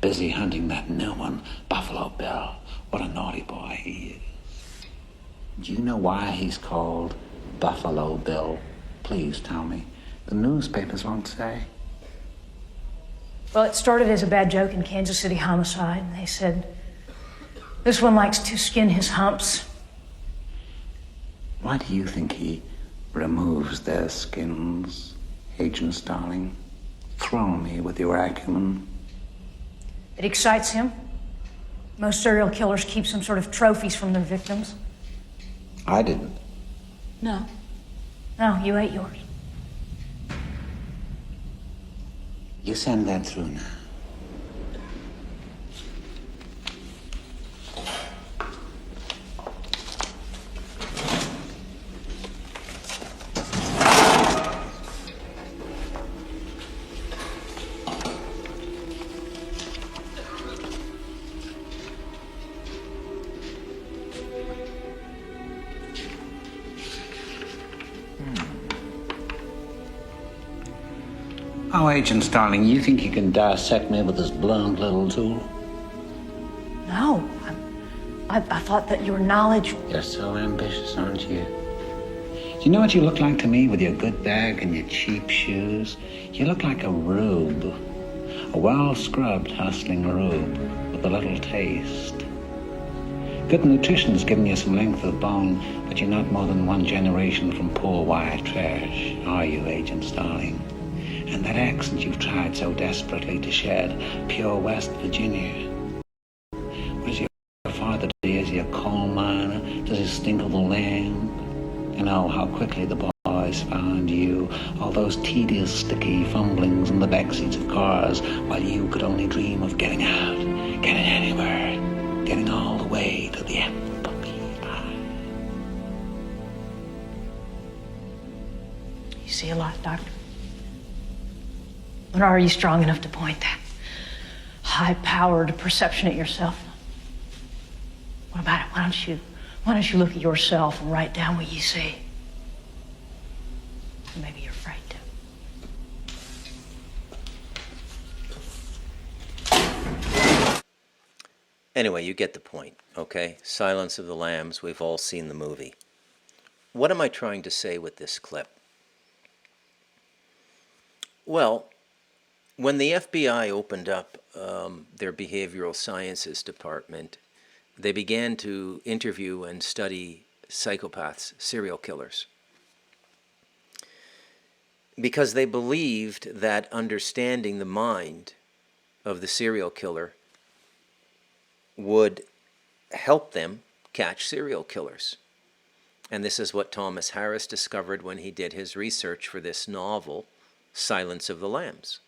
Busy hunting that new one, Buffalo Bill. What a naughty boy he is. Do you know why he's called Buffalo Bill? Please tell me. The newspapers won't say. Well, it started as a bad joke in Kansas City homicide. And they said, this one likes to skin his humps. Why do you think he removes their skins, Agent Starling? Throw me with your acumen. It excites him. Most serial killers keep some sort of trophies from their victims. I didn't. No. No, you ate yours. You send that through now. Oh, Agent Starling, you think you can dissect me with this blunt little tool? No. I thought that your knowledge... You're so ambitious, aren't you? Do you know what you look like to me with your good bag and your cheap shoes? You look like a rube. A well-scrubbed, hustling rube with a little taste. Good nutrition's given you some length of bone, but you're not more than one generation from poor white trash, are you, Agent Starling? And that accent you've tried so desperately to shed, pure West Virginia. What does your father do? Is he a coal miner? Does he stink of the land? And oh, how quickly the boys found you. All those tedious, sticky fumblings in the backseats of cars, while you could only dream of getting out, getting anywhere, getting all the way to the FBI. You see a lot, Doctor. When are you strong enough to point that high-powered perception at yourself? What about it? Why don't you look at yourself and write down what you see? Maybe you're afraid to. Anyway, you get the point, okay? Silence of the Lambs, we've all seen the movie. What am I trying to say with this clip? Well, when the FBI opened up their behavioral sciences department, they began to interview and study psychopaths, serial killers, because they believed that understanding the mind of the serial killer would help them catch serial killers. And this is what Thomas Harris discovered when he did his research for this novel, Silence of the Lambs.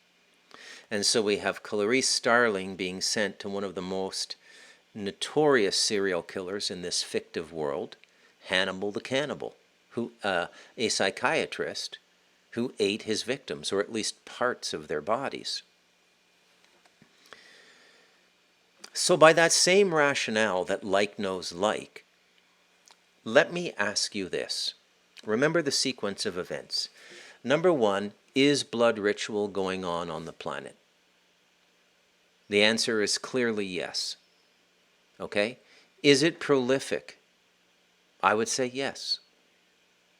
And so we have Clarice Starling being sent to one of the most notorious serial killers in this fictive world, Hannibal the Cannibal, a psychiatrist who ate his victims, or at least parts of their bodies. So by that same rationale that like knows like, let me ask you this. Remember the sequence of events. Number one, is blood ritual going on the planet? The answer is clearly yes. Okay? Is it prolific? I would say yes.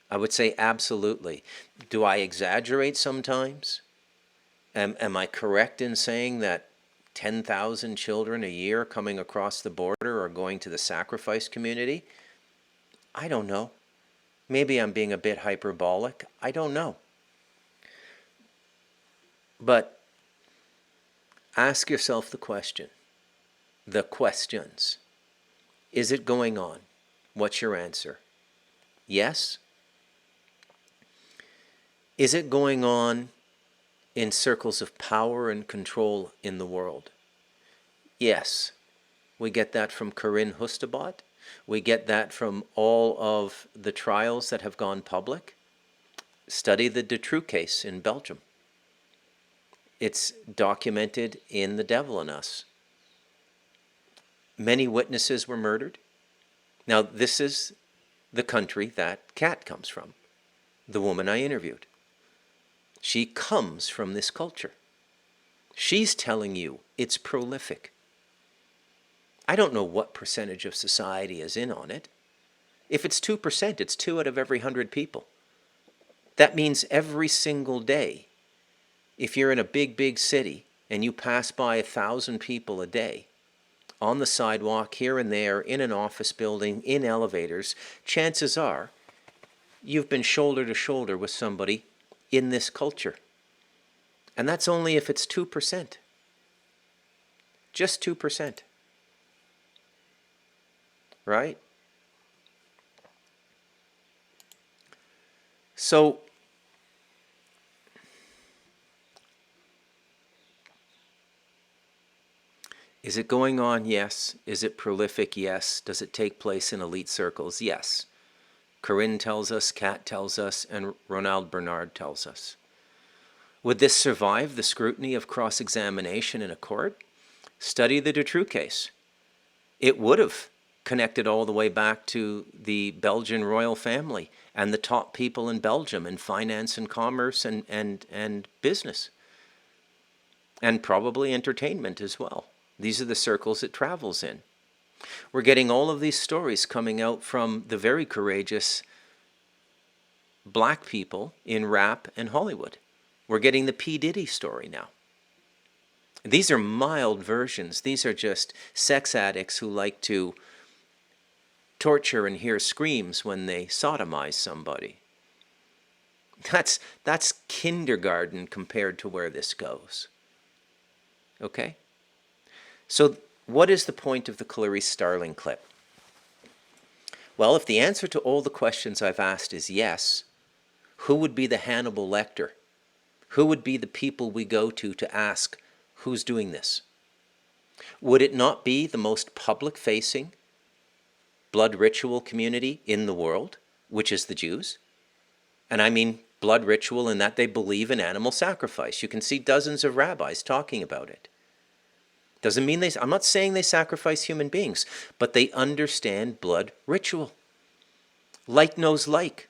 I would say absolutely. Do I exaggerate sometimes? Am I correct in saying that 10,000 children a year coming across the border are going to the sacrifice community? I don't know. Maybe I'm being a bit hyperbolic. I don't know. But ask yourself the question, the questions. Is it going on? What's your answer? Yes? Is it going on in circles of power and control in the world? Yes. We get that from Corinne Hustebot. We get that from all of the trials that have gone public. Study the Dutroux case in Belgium. It's documented in The Devil in Us. Many witnesses were murdered. Now, this is the country that Kat comes from, the woman I interviewed. She comes from this culture. She's telling you it's prolific. I don't know what percentage of society is in on it. If it's 2%, it's 2 out of every 100 people. That means every single day, if you're in a big city and you pass by 1,000 people a day, on the sidewalk, here and there, in an office building, in elevators, chances are you've been shoulder to shoulder with somebody in this culture. And that's only if it's 2%. Just 2%. Right? So, is it going on? Yes. Is it prolific? Yes. Does it take place in elite circles? Yes. Corinne tells us, Kat tells us, and Ronald Bernard tells us. Would this survive the scrutiny of cross-examination in a court? Study the Dutroux case. It would have connected all the way back to the Belgian royal family and the top people in Belgium in finance and commerce and business. And probably entertainment as well. These are the circles it travels in. We're getting all of these stories coming out from the very courageous black people in rap and Hollywood. We're getting the P. Diddy story now. These are mild versions. These are just sex addicts who like to torture and hear screams when they sodomize somebody. That's kindergarten compared to where this goes. Okay? So what is the point of the Clarice Starling clip? Well, if the answer to all the questions I've asked is yes, who would be the Hannibal Lecter? Who would be the people we go to ask, who's doing this? Would it not be the most public-facing blood ritual community in the world, which is the Jews? And I mean blood ritual in that they believe in animal sacrifice. You can see dozens of rabbis talking about it. Doesn't mean I'm not saying they sacrifice human beings, but they understand blood ritual. Like knows like.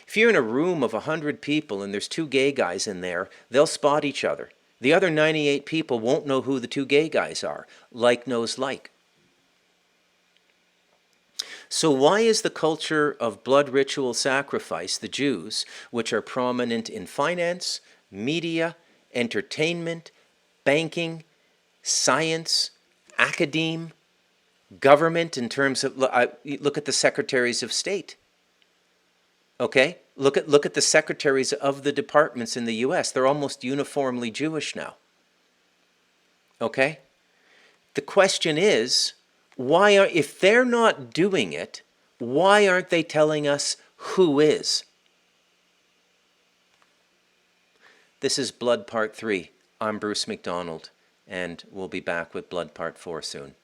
If you're in a room of 100 people and there's 2 gay guys in there, they'll spot each other. The other 98 people won't know who the 2 gay guys are. Like knows like. So why is the culture of blood ritual sacrifice, the Jews, which are prominent in finance, media, entertainment, banking, science, academe, government, in terms of, look at the secretaries of state. Okay? Look at the secretaries of the departments in the US. They're almost uniformly Jewish now. Okay? The question is, if they're not doing it, why aren't they telling us who is? This is Blood Part 3. I'm Bruce McDonald, and we'll be back with Blood Part 4 soon.